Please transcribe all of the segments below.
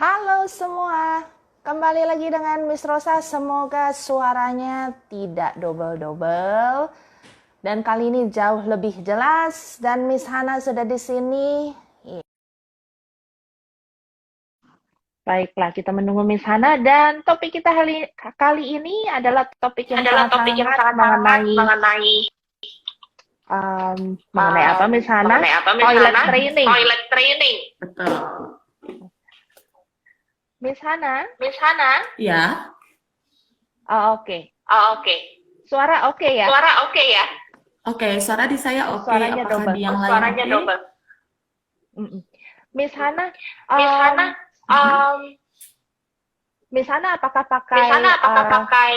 Halo semua, kembali lagi dengan Miss Rosa. Semoga suaranya tidak double-double dan kali ini jauh lebih jelas. Dan Miss Hana sudah di sini. Baiklah, kita menunggu Miss Hana dan topik kita kali ini adalah topik yang sangat-sangat mengenai apa Miss Hana? Toilet training. Toilet training. Betul. Miss Hana? Ya, Oh, oke. Oke. Suara oke ya? Suara oke ya? oke. Suara di saya oke. Suaranya Apakah double. di yang lain Suaranya oke? double. Mm-mm. Miss Hana, Miss Hana, Miss Hana apakah Miss pakai Hana apakah pakai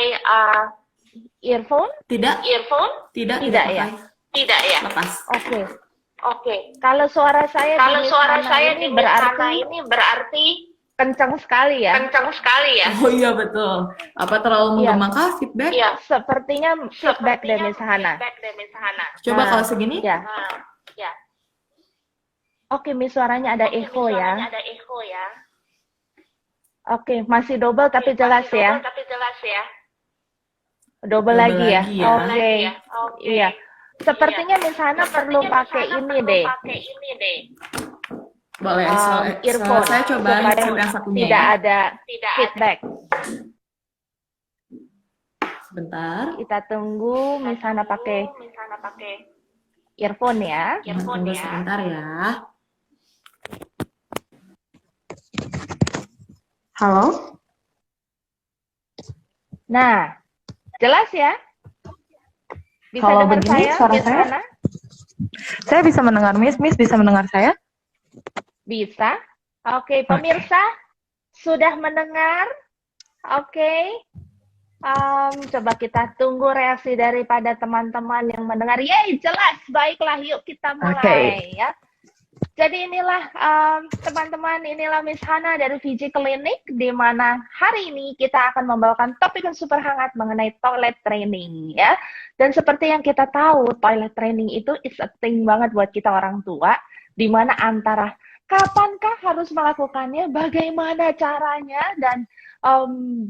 earphone? Tidak, earphone? tidak Tidak ya? pakai. Tidak ya? Lepas. Oke. Oke. Kalau suara saya Kalau di Miss suara Hana saya ini di Miss Hana berarti ini berarti kencang sekali ya? kencang sekali ya? Oh iya betul. Apa terlalu Iya. menggema kah feedback? Iya. Sepertinya feedback dari Sepertinya Miss Hana. feedback dari Miss Hana. Coba Nah, kalau segini. Ya. Ya. Oke, Miss suaranya ada Oke, echo suaranya ya. ada echo ya. Oke, masih double tapi jelas Masih ya. double tapi jelas ya. Double lagi ya. lagi ya. Oke. Lagi ya. Oke. Iya. Sepertinya Miss Hana perlu Sepertinya pakai Miss Hana ini perlu deh. pakai ini deh. Boleh. Earphone Saya coba supaya headset yang satunya tidak ya. ada Tidak ada. feedback. Sebentar. Kita tunggu Miss Hana pakai Miss Hana pakai earphone ya. earphone Tunggu ya. sebentar ya. Halo? Nah, jelas ya? Bisa Kalau dengar begini, saya, suara Miss saya? Hana? Saya bisa mendengar Miss bisa mendengar saya? Bisa. Oke, pemirsa sudah mendengar? Oke. Coba kita tunggu reaksi daripada teman-teman yang mendengar. Yeay, jelas. Baiklah, yuk kita mulai ya. Jadi inilah teman-teman, inilah Miss Hana dari VJ Clinic, di mana hari ini kita akan membawakan topik yang super hangat mengenai toilet training ya. Dan seperti yang kita tahu, toilet training itu is a thing banget buat kita orang tua, di mana antara kapankah harus melakukannya, bagaimana caranya, dan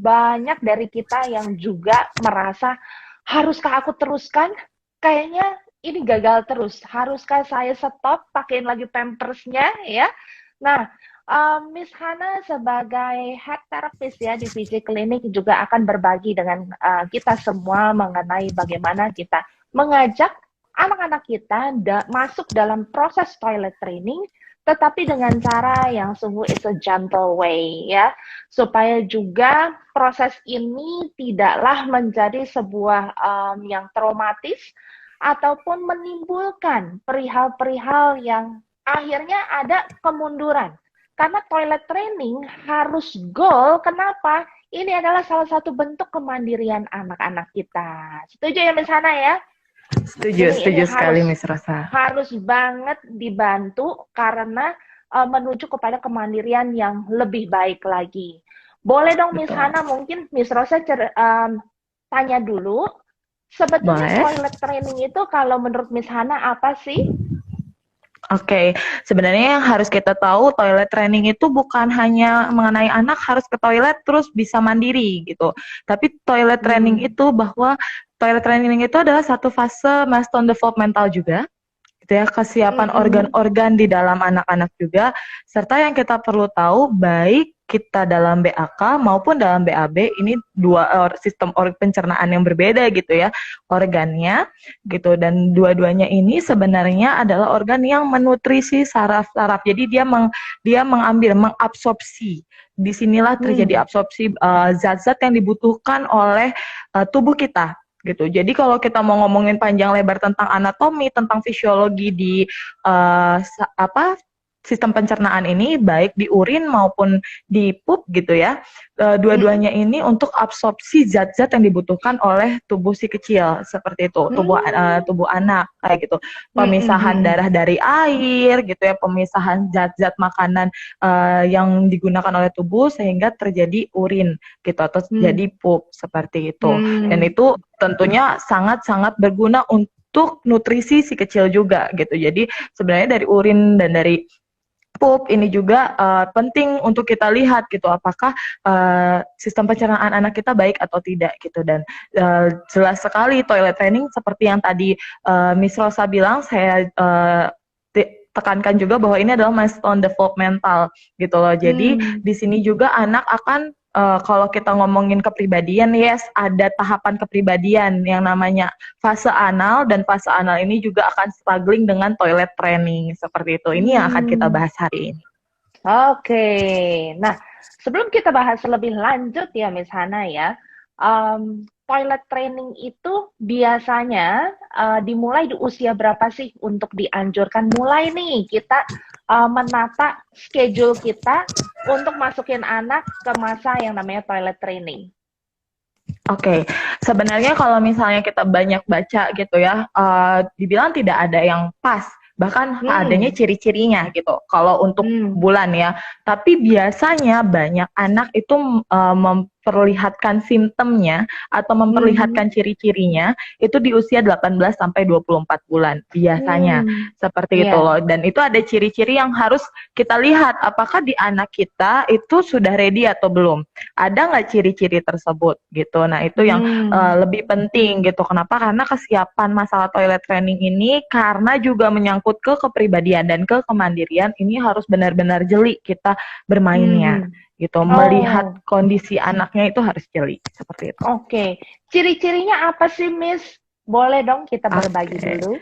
banyak dari kita yang juga merasa haruskah aku teruskan? Kayaknya ini gagal terus. Haruskah saya stop, pakein lagi pampersnya ya? Nah, Miss Hana sebagai head therapist ya di VJ Clinic juga akan berbagi dengan kita semua mengenai bagaimana kita mengajak anak-anak kita masuk dalam proses toilet training, tetapi dengan cara yang sungguh is a gentle way ya, supaya juga proses ini tidaklah menjadi sebuah yang traumatis ataupun menimbulkan perihal-perihal yang akhirnya ada kemunduran. Karena toilet training harus goal, kenapa? Ini adalah salah satu bentuk kemandirian anak-anak kita. Setuju ya Miss Hana ya? Setuju sekali Miss Rosa. Harus banget dibantu karena menuju kepada kemandirian yang lebih baik lagi. Boleh dong Miss Hana, mungkin Miss Rosa tanya dulu. Sebetulnya toilet training itu kalau menurut Miss Hana apa sih? Oke, sebenarnya yang harus kita tahu toilet training itu bukan hanya mengenai anak harus ke toilet terus bisa mandiri gitu. Tapi toilet training itu bahwa toilet training itu adalah satu fase milestone developmental juga. Gitu ya, kesiapan organ-organ di dalam anak-anak juga, serta yang kita perlu tahu baik kita dalam BAK maupun dalam BAB, ini dua sistem pencernaan yang berbeda gitu ya organnya gitu, dan dua-duanya ini sebenarnya adalah organ yang menutrisi saraf-saraf. Jadi dia mengambil, mengabsorpsi. Disinilah terjadi absorpsi zat-zat yang dibutuhkan oleh tubuh kita gitu. Jadi kalau kita mau ngomongin panjang lebar tentang anatomi, tentang fisiologi di sistem pencernaan ini, baik di urin maupun di pup gitu ya, dua-duanya ini untuk absorpsi zat-zat yang dibutuhkan oleh tubuh si kecil, seperti itu, tubuh anak kayak gitu, pemisahan darah dari air gitu ya, pemisahan zat-zat makanan yang digunakan oleh tubuh sehingga terjadi urin gitu atau jadi pup seperti itu, dan itu tentunya sangat-sangat berguna untuk nutrisi si kecil juga gitu. Jadi sebenarnya dari urin dan dari pup ini juga penting untuk kita lihat gitu, apakah sistem pencernaan anak kita baik atau tidak gitu. Dan jelas sekali toilet training seperti yang tadi Miss Rosa bilang, saya tekankan juga bahwa ini adalah milestone developmental gitu loh. Jadi di sini juga anak akan kalau kita ngomongin kepribadian, yes, ada tahapan kepribadian yang namanya fase anal, dan fase anal ini juga akan struggling dengan toilet training seperti itu. Ini yang akan kita bahas hari ini. Oke, nah sebelum kita bahas lebih lanjut ya Miss Hana ya, toilet training itu biasanya dimulai di usia berapa sih untuk dianjurkan mulai nih kita menata schedule kita untuk masukin anak ke masa yang namanya toilet training? Oke, sebenarnya kalau misalnya kita banyak baca gitu ya, dibilang tidak ada yang pas, bahkan adanya ciri-cirinya gitu. Kalau untuk bulan ya, tapi biasanya banyak anak itu memperlihatkan simptomnya atau memperlihatkan ciri-cirinya itu di usia 18 sampai 24 bulan biasanya. Seperti itu loh. Dan itu ada ciri-ciri yang harus kita lihat, apakah di anak kita itu sudah ready atau belum. Ada nggak ciri-ciri tersebut gitu. Nah, itu yang lebih penting gitu. Kenapa? Karena kesiapan masalah toilet training ini karena juga menyangkut ke kepribadian dan ke kemandirian, ini harus benar-benar jeli kita bermainnya gitu. Melihat kondisi anaknya itu harus jeli seperti itu. Oke. Ciri-cirinya apa sih, Miss? Boleh dong kita berbagi dulu.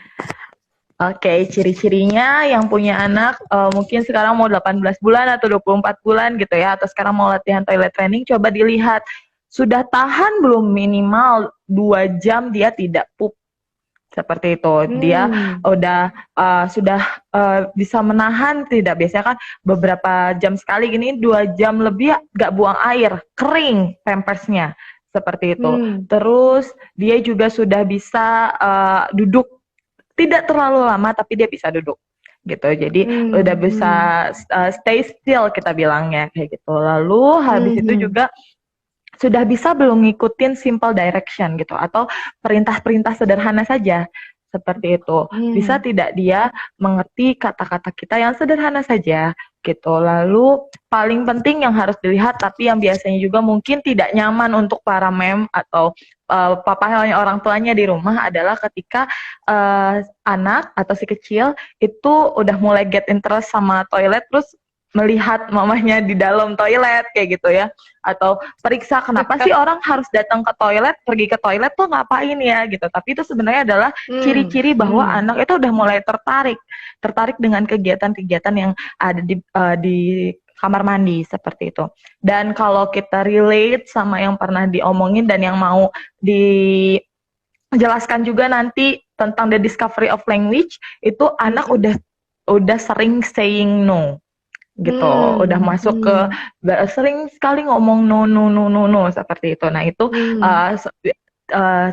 Oke, ciri-cirinya yang punya anak mungkin sekarang mau 18 bulan atau 24 bulan gitu ya, atau sekarang mau latihan toilet training, coba dilihat sudah tahan belum minimal 2 jam dia tidak pup. Seperti itu, dia udah sudah bisa menahan tidak, biasanya kan beberapa jam sekali gini 2 jam lebih gak buang air, kering pampersnya seperti itu. Terus dia juga sudah bisa duduk, tidak terlalu lama tapi dia bisa duduk gitu. Jadi udah bisa stay still kita bilangnya kayak gitu. Lalu habis itu juga sudah bisa belum ngikutin simple direction gitu, atau perintah-perintah sederhana saja seperti itu. Bisa tidak dia mengerti kata-kata kita yang sederhana saja gitu. Lalu paling penting yang harus dilihat, tapi yang biasanya juga mungkin tidak nyaman untuk para mem atau papahnya orang tuanya di rumah, adalah ketika anak atau si kecil itu udah mulai get interest sama toilet, terus melihat mamanya di dalam toilet kayak gitu ya, atau periksa kenapa sih orang harus datang ke toilet, pergi ke toilet tuh ngapain ya gitu. Tapi itu sebenarnya adalah ciri-ciri bahwa anak itu udah mulai tertarik dengan kegiatan-kegiatan yang ada di kamar mandi seperti itu. Dan kalau kita relate sama yang pernah diomongin dan yang mau dijelaskan juga nanti tentang the discovery of language, itu anak udah sering saying no gitu, udah masuk ke sering sekali ngomong no seperti itu. Nah, itu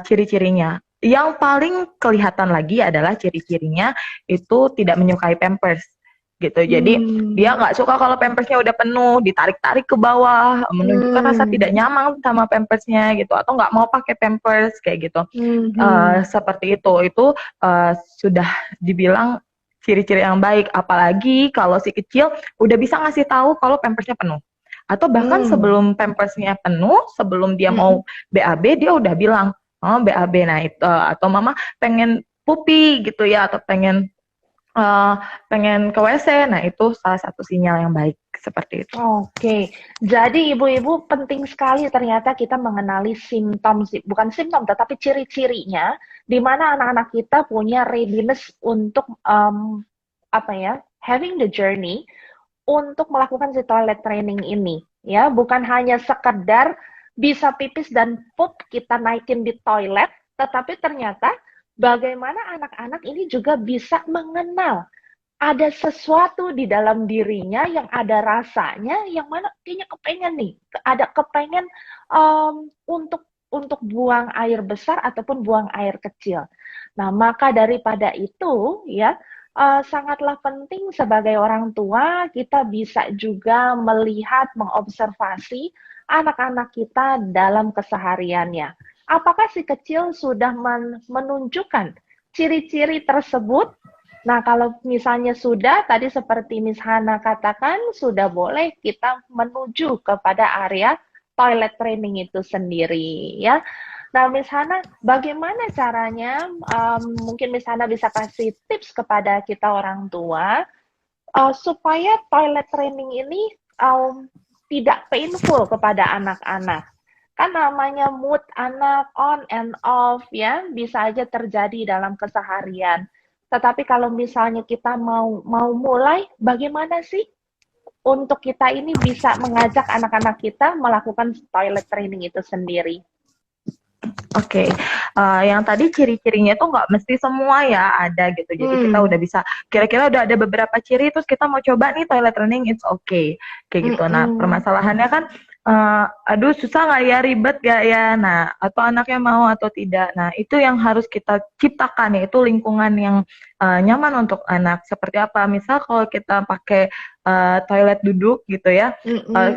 ciri-cirinya. Yang paling kelihatan lagi adalah ciri-cirinya itu tidak menyukai pampers gitu. Jadi dia nggak suka kalau pampersnya udah penuh, ditarik-tarik ke bawah, menunjukkan rasa tidak nyaman sama pampersnya gitu, atau nggak mau pakai pampers kayak gitu. Seperti itu sudah dibilang ciri-ciri yang baik. Apalagi kalau si kecil udah bisa ngasih tahu kalau pampersnya penuh, atau bahkan sebelum pampersnya penuh, sebelum dia mau BAB, dia udah bilang BAB. Nah itu, atau mama pengen pupi gitu ya, atau pengen ke WC. Nah itu salah satu sinyal yang baik seperti itu. Oke, jadi ibu-ibu penting sekali ternyata kita mengenali simptom, bukan simptom tetapi ciri-cirinya, di mana anak-anak kita punya readiness untuk having the journey untuk melakukan si toilet training ini, ya, bukan hanya sekedar bisa pipis dan pup kita naikin di toilet, tetapi ternyata bagaimana anak-anak ini juga bisa mengenal ada sesuatu di dalam dirinya yang ada rasanya, yang mana kayaknya kepengen nih, ada kepengen untuk buang air besar ataupun buang air kecil. Nah, maka daripada itu ya, sangatlah penting sebagai orang tua kita bisa juga melihat, mengobservasi anak-anak kita dalam kesehariannya. Apakah si kecil sudah menunjukkan ciri-ciri tersebut Nah, kalau misalnya sudah, tadi seperti Miss Hana katakan, sudah boleh kita menuju kepada area toilet training itu sendiri, ya. Nah, Miss Hana, bagaimana caranya? Mungkin Miss Hana bisa kasih tips kepada kita orang tua supaya toilet training ini tidak painful kepada anak-anak. Kan namanya mood anak on and off ya, bisa aja terjadi dalam keseharian. Tetapi kalau misalnya kita mau mulai, bagaimana sih untuk kita ini bisa mengajak anak-anak kita melakukan toilet training itu sendiri? Oke, yang tadi ciri-cirinya tuh nggak mesti semua ya ada gitu. Jadi kita udah bisa, kira-kira udah ada beberapa ciri, terus kita mau coba nih toilet training, it's okay, kayak gitu. Nah, permasalahannya kan, aduh susah nggak ya, ribet gak ya? Nah, atau anaknya mau atau tidak. Nah, itu yang harus kita ciptakan, yaitu lingkungan yang nyaman untuk anak. Seperti apa? Misal kalau kita pakai toilet duduk gitu ya,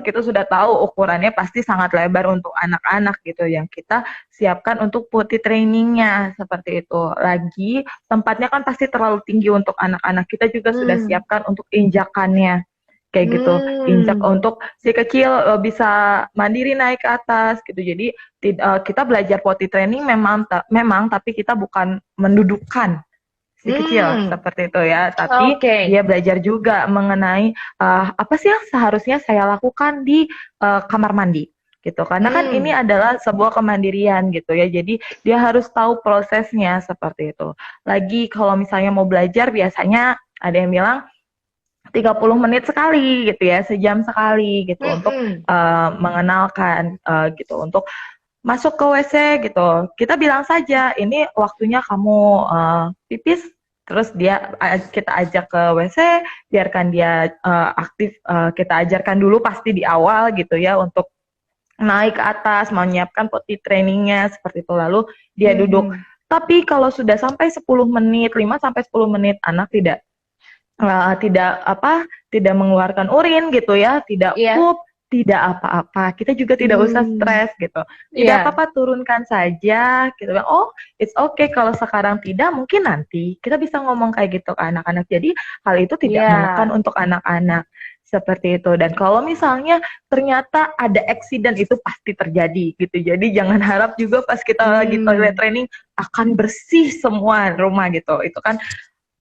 kita sudah tahu ukurannya pasti sangat lebar untuk anak-anak gitu, yang kita siapkan untuk potty trainingnya seperti itu. Lagi tempatnya kan pasti terlalu tinggi untuk anak-anak, kita juga sudah siapkan untuk injakannya kayak gitu, injak untuk si kecil bisa mandiri naik ke atas gitu. Jadi kita belajar potty training memang tapi kita bukan mendudukkan si kecil seperti itu ya, tapi dia belajar juga mengenai apa sih yang seharusnya saya lakukan di kamar mandi gitu, karena kan ini adalah sebuah kemandirian gitu ya, jadi dia harus tahu prosesnya seperti itu. Lagi kalau misalnya mau belajar, biasanya ada yang bilang 30 menit sekali gitu ya, sejam sekali gitu untuk mengenalkan gitu, untuk masuk ke WC gitu. Kita bilang saja, ini waktunya kamu pipis, terus kita ajak ke WC, biarkan dia aktif, kita ajarkan dulu pasti di awal gitu ya, untuk naik ke atas, menyiapkan potty trainingnya seperti itu, lalu dia duduk. Tapi kalau sudah sampai 10 menit, 5-10 menit, anak tidak mengeluarkan urin gitu ya, tidak pup, tidak apa-apa, kita juga tidak usah stres gitu, tidak apa-apa, turunkan saja gitu. Oh, it's okay kalau sekarang tidak, mungkin nanti kita bisa ngomong kayak gitu ke anak-anak. Jadi hal itu tidak menekan untuk anak-anak seperti itu. Dan kalau misalnya ternyata ada accident, itu pasti terjadi gitu, jadi jangan harap juga pas kita lagi toilet training akan bersih semua rumah gitu, itu kan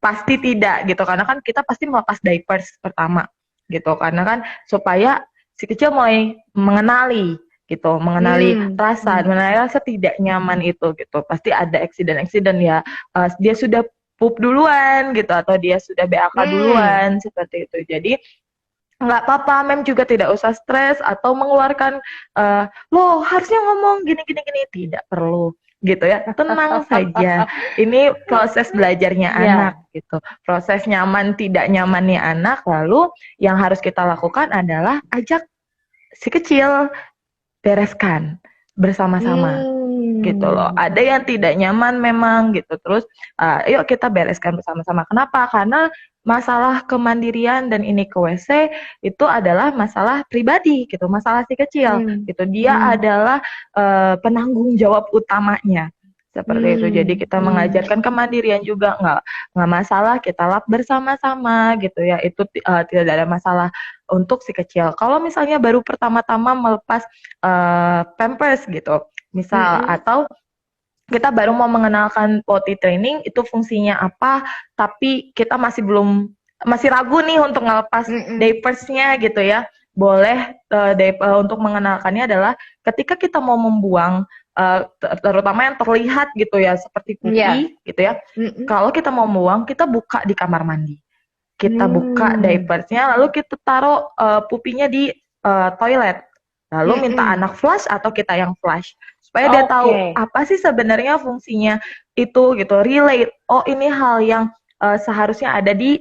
pasti tidak gitu, karena kan kita pasti melepas diapers pertama gitu, karena kan supaya si kecil mulai mengenali gitu, mengenali rasa tidak nyaman itu gitu. Pasti ada accident ya, dia sudah pup duluan gitu, atau dia sudah BAK duluan seperti itu. Jadi nggak apa-apa, mem juga tidak usah stres atau mengeluarkan lo harusnya ngomong gini, tidak perlu gitu ya, tenang saja. Ini proses belajarnya anak gitu, proses nyaman tidak nyamannya anak. Lalu yang harus kita lakukan adalah ajak si kecil bereskan bersama-sama gitu loh. Ada yang tidak nyaman memang gitu, terus yuk kita bereskan bersama-sama. Kenapa? Karena masalah kemandirian dan ini ke WC itu adalah masalah pribadi gitu, masalah si kecil gitu. Dia adalah penanggung jawab utamanya seperti itu. Jadi kita mengajarkan kemandirian juga, nggak masalah, kita lap bersama-sama gitu ya. Itu tidak ada masalah untuk si kecil. Kalau misalnya baru pertama-tama melepas pampers gitu, misal, atau kita baru mau mengenalkan potty training itu fungsinya apa, tapi kita masih ragu nih untuk ngelepas diapersnya gitu ya. Boleh untuk mengenalkannya adalah ketika kita mau membuang, terutama yang terlihat gitu ya, seperti pupi gitu ya. Kalau kita mau membuang, kita buka di kamar mandi. Kita buka diapersnya, lalu kita taruh pupinya di toilet. Lalu minta anak flush atau kita yang flush, supaya dia tahu apa sih sebenarnya fungsinya itu gitu, relate. Oh, ini hal yang seharusnya ada di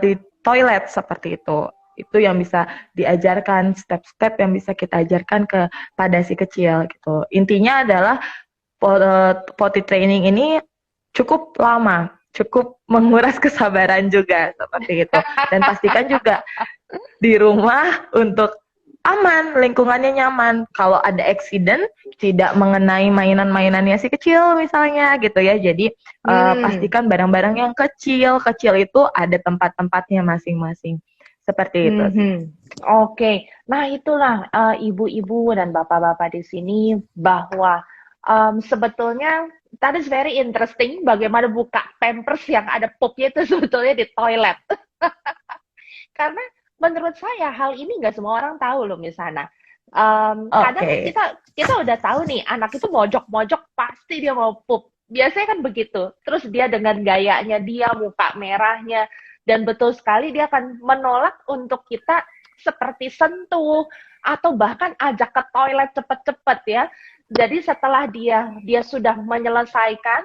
di toilet seperti itu. Itu yang bisa diajarkan, step-step yang bisa kita ajarkan kepada si kecil gitu. Intinya adalah potty training ini cukup lama, cukup menguras kesabaran juga seperti itu. Dan pastikan juga di rumah untuk aman, lingkungannya nyaman. Kalau ada accident, tidak mengenai mainan-mainannya si kecil misalnya gitu ya. Jadi pastikan barang-barang yang kecil itu ada tempat-tempatnya masing-masing. Seperti itu sih. Oke, nah itulah ibu-ibu dan bapak-bapak di sini bahwa sebetulnya that is very interesting bagaimana buka Pampers yang ada pupnya itu sebetulnya di toilet. Karena menurut saya hal ini nggak semua orang tahu loh misalnya. Kadang kita udah tahu nih anak itu mojok-mojok pasti dia mau pup. Biasanya kan begitu. Terus dia dengan gayanya dia muka merahnya dan betul sekali dia akan menolak untuk kita seperti sentuh atau bahkan ajak ke toilet cepet-cepet ya. Jadi setelah dia sudah menyelesaikan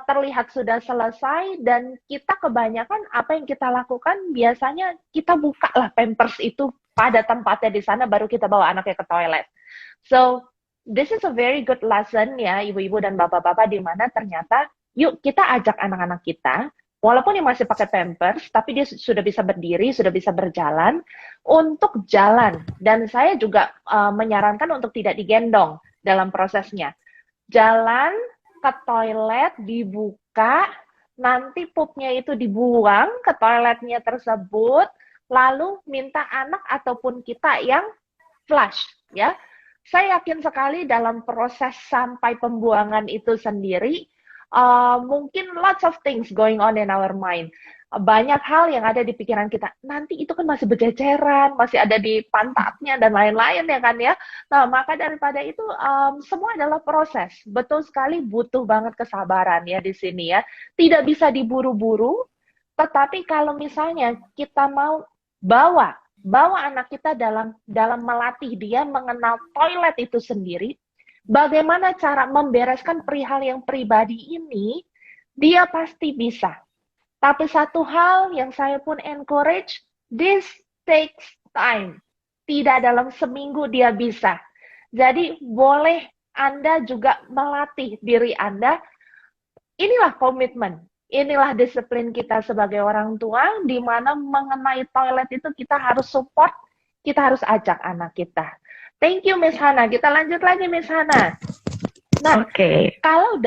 terlihat sudah selesai dan kita kebanyakan apa yang kita lakukan biasanya kita buka lah Pampers itu pada tempatnya di sana baru kita bawa anaknya ke toilet. So this is a very good lesson ya ibu-ibu dan bapak-bapak di mana ternyata yuk kita ajak anak-anak kita walaupun dia masih pakai Pampers tapi dia sudah bisa berdiri, sudah bisa berjalan untuk jalan dan saya juga menyarankan untuk tidak digendong dalam prosesnya. Jalan ke toilet, dibuka, nanti pupnya itu dibuang ke toiletnya tersebut, lalu minta anak ataupun kita yang flush, ya. Saya yakin sekali dalam proses sampai pembuangan itu sendiri, mungkin lots of things going on in our mind. Banyak hal yang ada di pikiran kita. Nanti itu kan masih berceceran, masih ada di pantatnya dan lain-lain ya kan ya. Nah, maka daripada itu semua adalah proses. Betul sekali butuh banget kesabaran ya di sini ya. Tidak bisa diburu-buru, tetapi kalau misalnya kita mau bawa anak kita dalam melatih dia mengenal toilet itu sendiri, bagaimana cara membereskan perihal yang pribadi ini, dia pasti bisa. Tapi satu hal yang saya pun encourage, this takes time. Tidak dalam seminggu dia bisa. Jadi boleh Anda juga melatih diri Anda. Inilah komitmen, inilah disiplin kita sebagai orang tua, di mana mengenai toilet itu kita harus support, kita harus ajak anak kita. Thank you Miss Hana. Kita lanjut lagi Miss Hana. Nah, kalau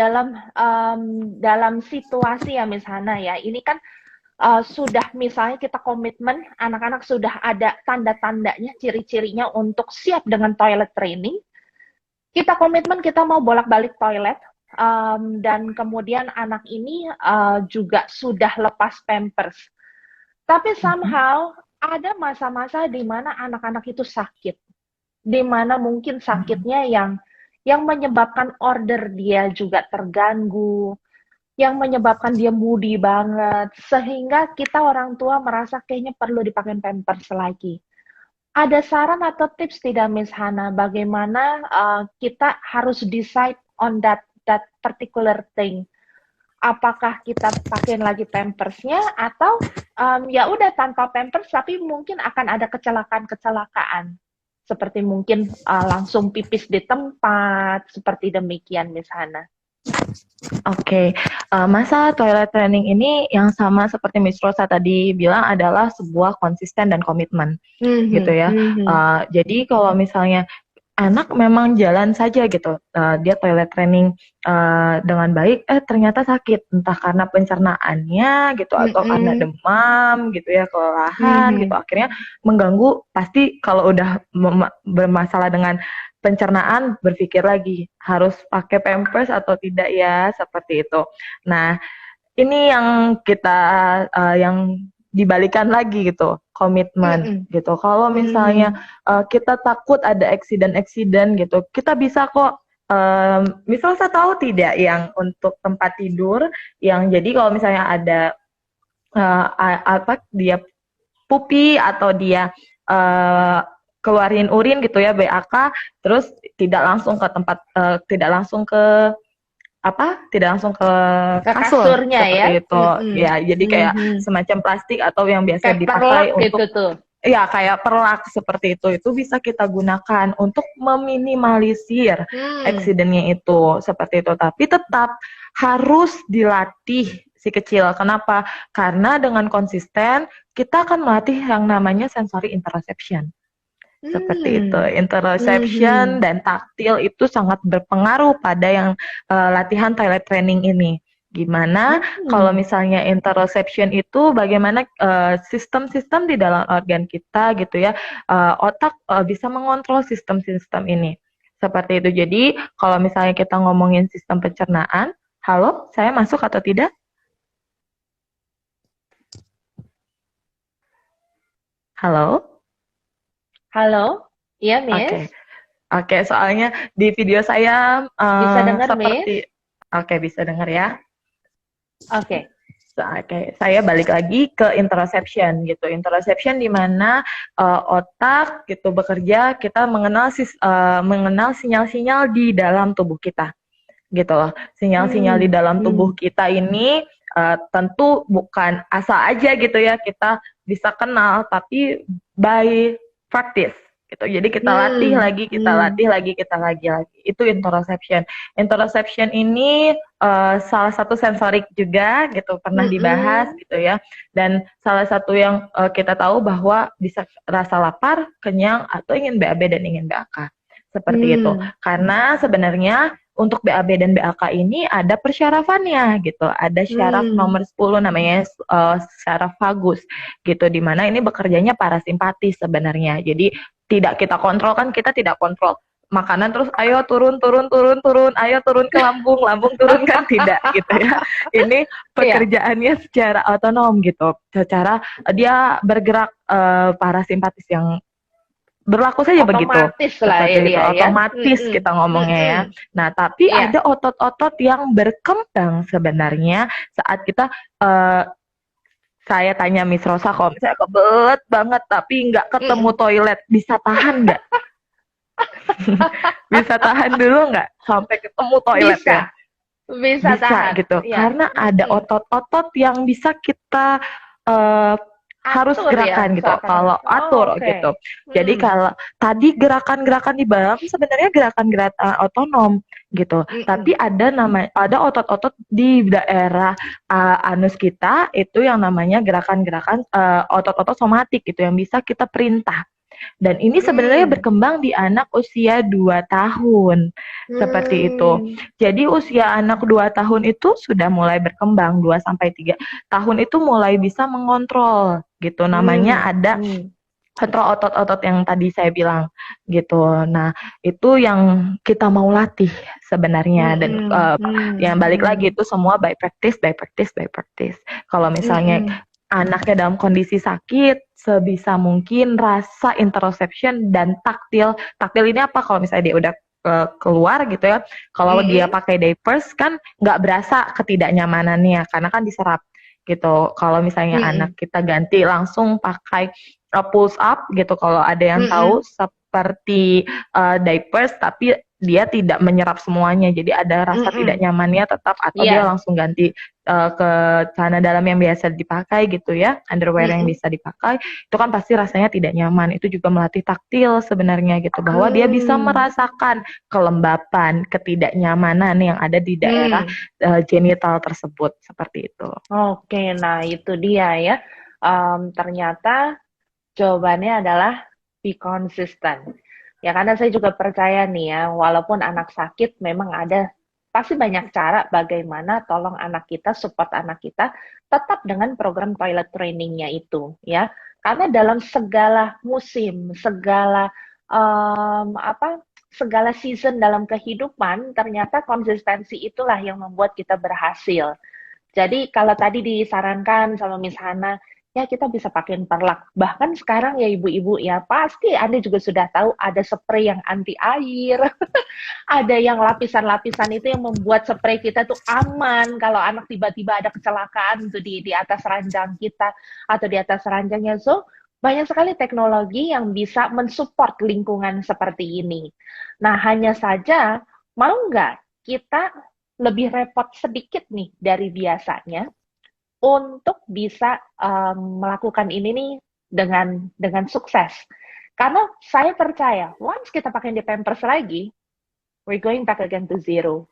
dalam situasi ya Miss Hana ya, ini kan sudah misalnya kita komitmen, anak-anak sudah ada tanda-tandanya, ciri-cirinya untuk siap dengan toilet training. Kita komitmen kita mau bolak-balik toilet, dan kemudian anak ini juga sudah lepas Pampers. Tapi somehow ada masa-masa di mana anak-anak itu sakit, di mana mungkin sakitnya yang menyebabkan order dia juga terganggu, yang menyebabkan dia moody banget, sehingga kita orang tua merasa kayaknya perlu dipakai Pampers lagi. Ada saran atau tips tidak Miss Hana, bagaimana kita harus decide on that particular thing? Apakah kita pakai lagi Pampersnya atau ya udah tanpa Pampers tapi mungkin akan ada kecelakaan-kecelakaan? Seperti mungkin langsung pipis di tempat, seperti demikian Miss Hana. Masalah toilet training ini yang sama seperti Miss Rosa tadi bilang adalah sebuah konsisten dan komitmen, gitu ya. Jadi kalau misalnya anak memang jalan saja gitu, dia toilet training dengan baik, ternyata sakit, entah karena pencernaannya gitu atau karena demam gitu ya, kelelahan gitu, akhirnya mengganggu. Pasti kalau udah bermasalah dengan pencernaan, berpikir lagi harus pakai Pampers atau tidak ya, seperti itu. Nah, ini yang kita yang dibalikan lagi gitu, komitmen gitu. Kalau misalnya kita takut ada accident gitu, kita bisa kok misalnya saya tahu tidak yang untuk tempat tidur yang jadi kalau misalnya ada dia pupi atau dia keluarin urin gitu ya, BAK, terus tidak langsung ke tempat tidak langsung ke kasurnya seperti ya. Itu. Ya, jadi kayak semacam plastik atau yang biasa kayak dipakai untuk gitu tuh. Ya, kayak perlak seperti itu. Itu bisa kita gunakan untuk meminimalisir accident-nya itu, seperti itu. Tapi tetap harus dilatih si kecil. Kenapa? Karena dengan konsisten kita akan melatih yang namanya sensory interoception. Seperti itu. Hmm. Interoception Mhm. dan taktil itu sangat berpengaruh pada yang latihan toilet training ini. Gimana kalau Hmm. misalnya interoception itu bagaimana sistem-sistem di dalam organ kita gitu ya, otak bisa mengontrol sistem-sistem ini. Seperti itu. Jadi kalau misalnya kita ngomongin sistem pencernaan, halo, saya masuk atau tidak? Halo? Halo? Iya, Oke. Miss. Oke, soalnya di video saya Bisa dengar, Miss? seperti oke bisa dengar ya. Oke. Oke, saya balik lagi ke interoception gitu. Interoception di mana otak gitu bekerja, kita mengenal sinyal-sinyal di dalam tubuh kita gitu loh. Sinyal-sinyal di Hmm. dalam tubuh Hmm. kita ini tentu bukan asal aja gitu ya kita bisa kenal, tapi by practice gitu. Jadi kita latih Hmm. lagi, kita Hmm. latih lagi, kita lagi. Itu interoception. Interoception ini salah satu sensorik juga gitu, pernah dibahas Mm-mm. gitu ya. Dan salah satu yang kita tahu bahwa bisa rasa lapar, kenyang, atau ingin BAB dan ingin BAK. Seperti itu. Hmm. Karena sebenarnya untuk BAB dan BAK ini ada persyarafannya gitu. Ada syaraf Hmm. nomor 10 namanya syaraf vagus gitu, di mana ini bekerjanya parasimpatis sebenarnya. Jadi tidak kita kontrol, kan kita tidak kontrol makanan terus ayo turun, ayo turun ke lambung, lambung turun, kan tidak gitu ya. Ini Iya, pekerjaannya secara otonom gitu. Secara dia bergerak parasimpatis yang berlaku saja begitu. otomatis lah ya Seperti itu, dia ya. otomatis Mm-mm. kita ngomongnya ya. Mm-mm. Nah, tapi Iya. ada otot-otot yang berkembang sebenarnya saat kita eh, saya tanya Miss Rosa, kalau misalnya kebelet banget tapi nggak ketemu Mm-mm. toilet, bisa tahan nggak? Bisa tahan dulu nggak sampai ketemu toilet Bisa, ya? bisa Bisa tahan. gitu, Iya. karena ada Mm-mm. otot-otot yang bisa kita eh, harus Atur ya, gerakan gitu. seakan-akan. Kalau Oh, atur oke. gitu. Jadi Hmm. kalau tadi gerakan-gerakan di dalam sebenarnya gerakan-gerakan otonom gitu. Tapi Mm-mm. ada otot-otot di daerah anus kita itu yang namanya gerakan-gerakan otot-otot somatik gitu yang bisa kita perintah. Dan ini sebenarnya Hmm. berkembang di anak usia 2 tahun. Seperti itu. Hmm. Jadi usia anak 2 tahun itu sudah mulai berkembang, 2 sampai 3 tahun itu mulai bisa mengontrol gitu. Namanya Hmm. ada Hmm. kontrol otot-otot yang tadi saya bilang gitu. Nah, itu yang kita mau latih sebenarnya, dan Mm-mm. Hmm. yang balik Hmm. lagi itu semua by practice, by practice, by practice. Kalau misalnya Mm-mm. anaknya dalam kondisi sakit, sebisa mungkin rasa interoception dan taktil. Taktil ini apa? Kalau misalnya dia udah keluar gitu ya, kalau dia Mm-mm. pakai diapers kan nggak berasa ketidaknyamanannya karena kan diserap gitu. Kalau misalnya Mm-mm. anak kita ganti langsung pakai pulse up gitu, kalau ada yang tahu Mm-mm. seperti diapers tapi dia tidak menyerap semuanya, jadi ada rasa tidak Mm-mm. nyamannya tetap, atau dia Iya. langsung ganti ke celana dalam yang biasa dipakai gitu ya, underwear yang Mm-mm. bisa dipakai, itu kan pasti rasanya tidak nyaman. Itu juga melatih taktil sebenarnya gitu, bahwa dia bisa Hmm. merasakan kelembapan, ketidaknyamanan yang ada di daerah Hmm. genital tersebut, seperti itu. Oke, nah itu dia ya. Ternyata jawabannya adalah be consistent. Ya, karena saya juga percaya nih ya, walaupun anak sakit memang ada pasti banyak cara bagaimana tolong anak kita, support anak kita tetap dengan program toilet trainingnya itu ya. Karena dalam segala musim, segala segala season dalam kehidupan, ternyata konsistensi itulah yang membuat kita berhasil. Jadi kalau tadi disarankan sama Miss Hana, ya kita bisa pakai perlak. Bahkan sekarang ya ibu-ibu ya, pasti Anda juga sudah tahu ada spray yang anti air, ada yang lapisan-lapisan itu yang membuat spray kita tuh aman kalau anak tiba-tiba ada kecelakaan tuh di atas ranjang kita atau di atas ranjangnya. So, banyak sekali teknologi yang bisa mensupport lingkungan seperti ini. Nah, hanya saja mau nggak kita lebih repot sedikit nih dari biasanya untuk bisa melakukan ini nih dengan sukses. Karena saya percaya, once kita pakai di Pampers lagi, we're going back again to zero.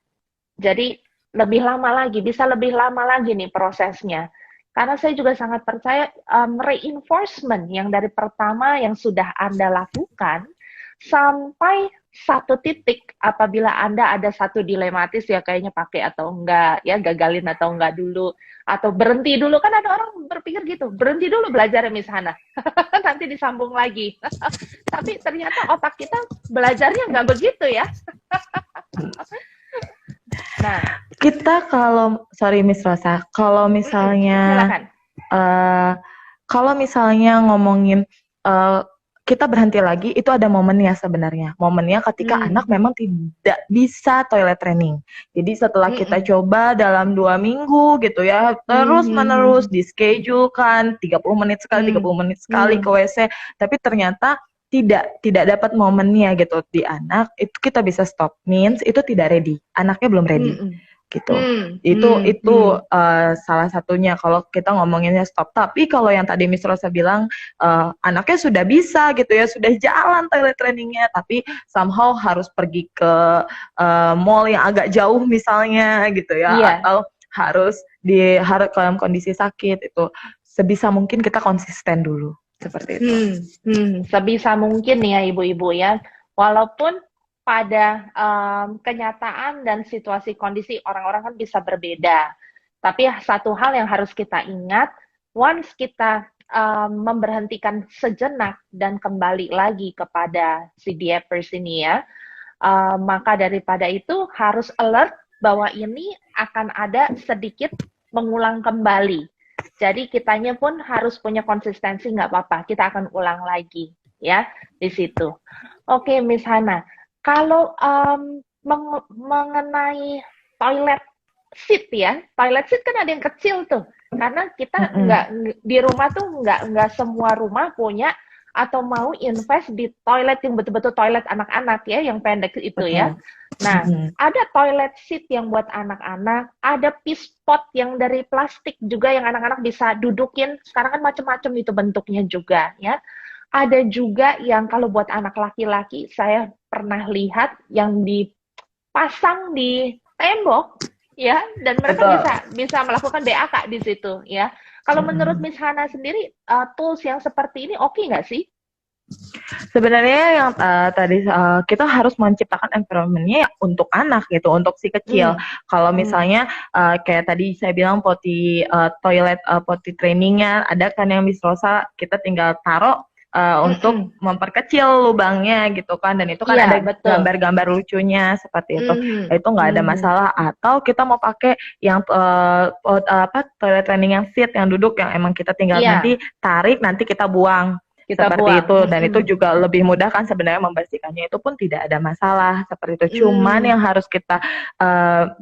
Jadi lebih lama lagi, bisa lebih lama lagi nih prosesnya. Karena saya juga sangat percaya reinforcement yang dari pertama yang sudah Anda lakukan sampai satu titik apabila Anda ada satu dilematis ya kayaknya pakai atau enggak, ya gagalin atau enggak dulu, atau berhenti dulu. Kan ada orang berpikir gitu, berhenti dulu belajar Miss Hana, nanti disambung lagi. Tapi ternyata otak kita belajarnya nggak begitu ya. Nah, Kita sorry Miss Rosa, kalau misalnya silakan. kalau misalnya ngomongin kita berhenti lagi, itu ada momennya sebenarnya. Momennya ketika anak memang tidak bisa toilet training. Jadi setelah kita coba dalam 2 minggu gitu ya, terus-menerus di schedule kan 30 menit sekali, 30 menit sekali ke WC, tapi ternyata tidak dapat momennya gitu di anak, itu kita bisa stop, means itu tidak ready, anaknya belum ready. Gitu. Itu salah satunya kalau kita ngomonginnya stop. Tapi kalau yang tadi Miss Rosa bilang anaknya sudah bisa gitu ya, sudah jalan toilet trainingnya, tapi somehow harus pergi ke mall yang agak jauh misalnya gitu ya, atau harus dalam kondisi sakit, itu sebisa mungkin kita konsisten dulu seperti itu. Sebisa mungkin ya ibu-ibu ya, walaupun pada kenyataan dan situasi kondisi orang-orang kan bisa berbeda. Tapi satu hal yang harus kita ingat, once kita memberhentikan sejenak dan kembali lagi kepada si diapers ini ya, maka daripada itu harus alert bahwa ini akan ada sedikit mengulang kembali. Jadi kitanya pun harus punya konsistensi, nggak apa-apa, kita akan ulang lagi ya di situ. Oke, Miss Hana. Kalau mengenai toilet seat ya, toilet seat kan ada yang kecil tuh, karena kita nggak di rumah tuh nggak semua rumah punya atau mau invest di toilet yang betul-betul toilet anak-anak ya, yang pendek itu ya. Nah, ada toilet seat yang buat anak-anak, ada piece pot yang dari plastik juga yang anak-anak bisa dudukin. Sekarang kan macam-macam itu bentuknya juga ya. Ada juga yang kalau buat anak laki-laki, saya pernah lihat yang dipasang di tembok, ya, dan mereka bisa melakukan BAK di situ, ya. Kalau menurut Miss Hana sendiri, tools yang seperti ini oke nggak sih? Sebenarnya yang tadi kita harus menciptakan environment-nya untuk anak gitu, untuk si kecil. Kalau misalnya kayak tadi saya bilang toilet potty trainingnya, ada kan yang Miss Rosa, kita tinggal taruh untuk memperkecil lubangnya gitu kan, dan itu kan ada gambar-gambar lucunya seperti itu. Itu nggak ada masalah. Atau kita mau pakai yang toilet training yang seat, yang duduk, yang emang kita tinggal nanti tarik, nanti kita buang. Seperti itu, dan itu juga lebih mudah kan sebenarnya membersihkannya, itu pun tidak ada masalah seperti itu. Cuman yang harus kita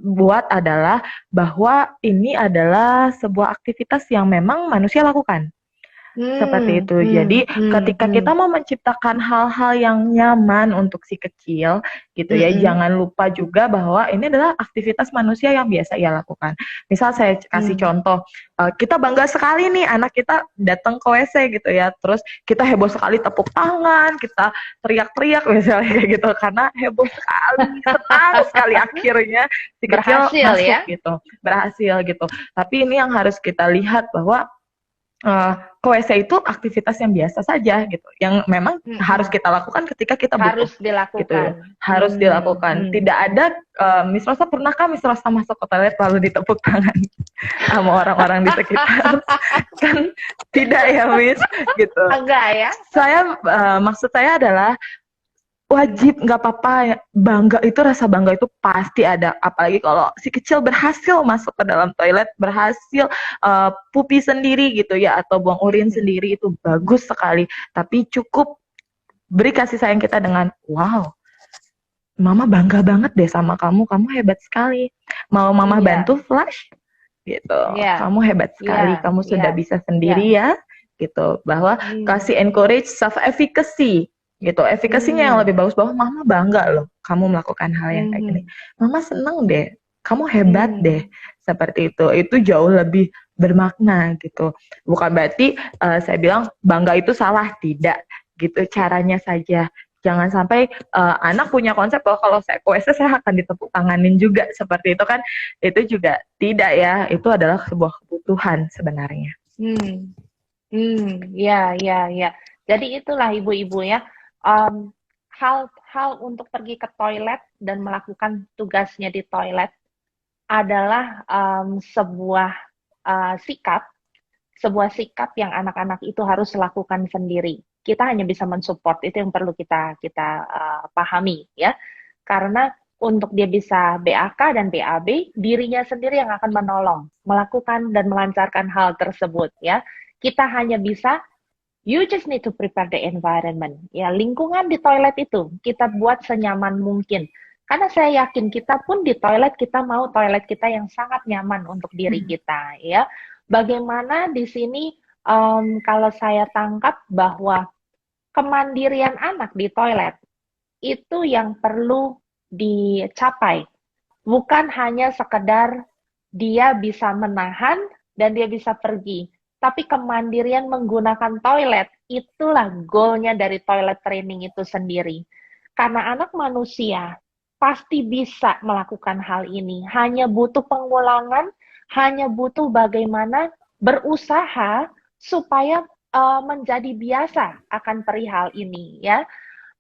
buat adalah bahwa ini adalah sebuah aktivitas yang memang manusia lakukan. Seperti itu. Jadi ketika kita mau menciptakan hal-hal yang nyaman untuk si kecil gitu ya, jangan lupa juga bahwa ini adalah aktivitas manusia yang biasa ia lakukan. Misal saya kasih contoh, kita bangga sekali nih anak kita datang ke WC gitu ya, terus kita heboh sekali tepuk tangan, kita teriak-teriak misalnya kayak gitu, karena heboh sekali, senang sekali akhirnya si kecil masuk ya? Gitu, berhasil gitu. Tapi ini yang harus kita lihat bahwa ke WC itu aktivitas yang biasa saja gitu, yang memang harus kita lakukan ketika kita butuh. Harus dilakukan. Gitu. Harus dilakukan. Tidak ada, Miss Rosa, pernahkah Miss Rosa masuk ke toilet lalu ditepuk tangan sama orang-orang di sekitar? Kan tidak ya Miss, gitu. Enggak ya? Maksud saya adalah wajib, nggak apa-apa, bangga itu, rasa bangga itu pasti ada, apalagi kalau si kecil berhasil masuk ke dalam toilet, berhasil pupi sendiri gitu ya, atau buang urin sendiri, itu bagus sekali. Tapi cukup beri kasih sayang kita dengan, wow, mama bangga banget deh sama kamu hebat sekali, mau mama bantu flush gitu, kamu hebat sekali, kamu sudah bisa sendiri ya gitu, bahwa kasih encourage self efficacy gitu, efikasinya yang lebih bagus, bahwa mama bangga loh kamu melakukan hal yang kayak gini, mama seneng deh, kamu hebat deh, seperti itu jauh lebih bermakna gitu. Bukan berarti saya bilang bangga itu salah, tidak gitu, caranya saja jangan sampai anak punya konsep bahwa kalau saya ke WC saya akan ditepuk tanganin juga seperti itu kan, itu juga tidak ya, itu adalah sebuah kebutuhan sebenarnya. Ya. Jadi itulah ibu-ibu ya, um, hal untuk pergi ke toilet dan melakukan tugasnya di toilet adalah sebuah sikap yang anak-anak itu harus lakukan sendiri. Kita hanya bisa mensupport, itu yang perlu kita pahami ya. Karena untuk dia bisa BAK dan BAB, dirinya sendiri yang akan menolong, melakukan dan melancarkan hal tersebut ya. Kita hanya bisa, you just need to prepare the environment. Ya, lingkungan di toilet itu kita buat senyaman mungkin. Karena saya yakin kita pun di toilet, kita mau toilet kita yang sangat nyaman untuk diri kita ya. Bagaimana di sini kalau saya tangkap bahwa kemandirian anak di toilet itu yang perlu dicapai. Bukan hanya sekedar dia bisa menahan dan dia bisa pergi. Tapi kemandirian menggunakan toilet, itulah goalnya dari toilet training itu sendiri. Karena anak manusia pasti bisa melakukan hal ini. Hanya butuh pengulangan, hanya butuh bagaimana berusaha supaya menjadi biasa akan perihal ini ya.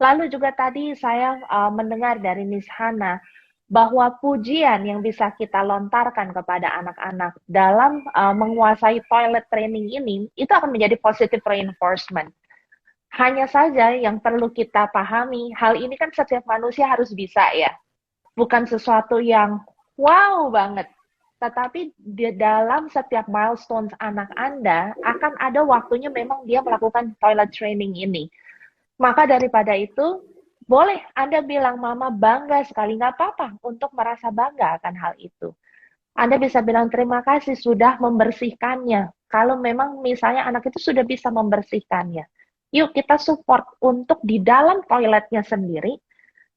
Lalu juga tadi saya mendengar dari Miss Hana bahwa pujian yang bisa kita lontarkan kepada anak-anak dalam menguasai toilet training ini, itu akan menjadi positive reinforcement. Hanya saja yang perlu kita pahami, hal ini kan setiap manusia harus bisa ya. Bukan sesuatu yang wow banget. Tetapi di dalam setiap milestones anak Anda, akan ada waktunya memang dia melakukan toilet training ini. Maka daripada itu, boleh Anda bilang, Mama bangga sekali, nggak apa-apa untuk merasa bangga akan hal itu. Anda bisa bilang terima kasih sudah membersihkannya. Kalau memang misalnya anak itu sudah bisa membersihkannya. Yuk kita support untuk di dalam toiletnya sendiri,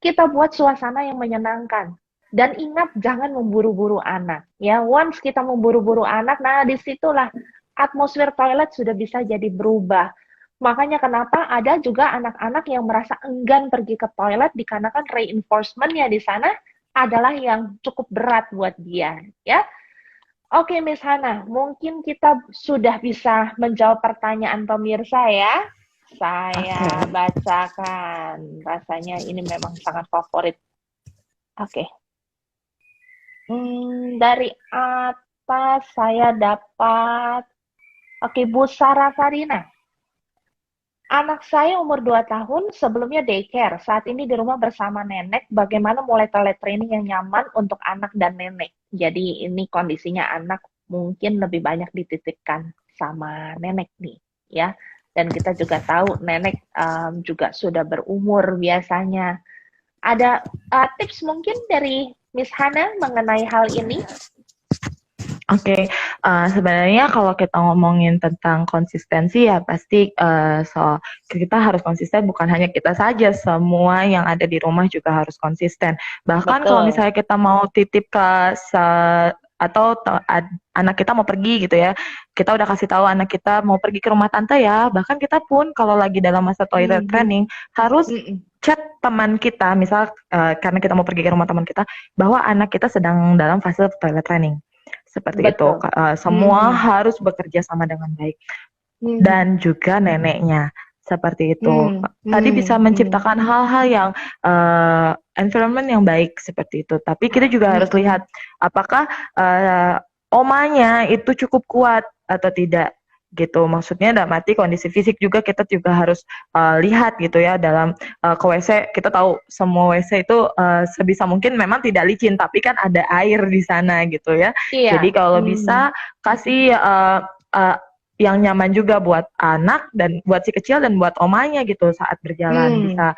kita buat suasana yang menyenangkan. Dan ingat, jangan memburu-buru anak. Ya, once kita memburu-buru anak, nah disitulah atmosfer toilet sudah bisa jadi berubah. Makanya kenapa ada juga anak-anak yang merasa enggan pergi ke toilet dikarenakan reinforcement-nya di sana adalah yang cukup berat buat dia. Ya, oke Miss Hana, mungkin kita sudah bisa menjawab pertanyaan pemirsa ya. Saya bacakan. Rasanya ini memang sangat favorit. Oke. Dari atas saya dapat, oke, Bu Sarah Farina. Anak saya umur 2 tahun, sebelumnya daycare. Saat ini di rumah bersama nenek. Bagaimana mulai toilet training yang nyaman untuk anak dan nenek? Jadi ini kondisinya anak mungkin lebih banyak dititipkan sama nenek nih, ya. Dan kita juga tahu nenek juga sudah berumur biasanya. Ada tips mungkin dari Miss Hana mengenai hal ini? Oke, sebenarnya kalau kita ngomongin tentang konsistensi ya pasti kita harus konsisten, bukan hanya kita saja, semua yang ada di rumah juga harus konsisten. Bahkan kalau misalnya kita mau titip ke atau anak kita mau pergi gitu ya, kita udah kasih tahu anak kita mau pergi ke rumah tante ya, bahkan kita pun kalau lagi dalam masa toilet training harus chat teman kita, misal karena kita mau pergi ke rumah teman kita, bahwa anak kita sedang dalam fase toilet training. Seperti itu, semua harus bekerja sama dengan baik. Dan juga neneknya, seperti itu. Tadi bisa menciptakan hal-hal yang environment yang baik seperti itu. Tapi kita juga harus lihat apakah omanya itu cukup kuat atau tidak gitu. Maksudnya dalam arti kondisi fisik juga kita juga harus lihat gitu ya. Dalam ke WC, kita tahu semua WC itu sebisa mungkin memang tidak licin, tapi kan ada air di sana gitu ya. Iya. Jadi kalau bisa kasih yang nyaman juga buat anak dan buat si kecil dan buat omanya gitu saat berjalan. Bisa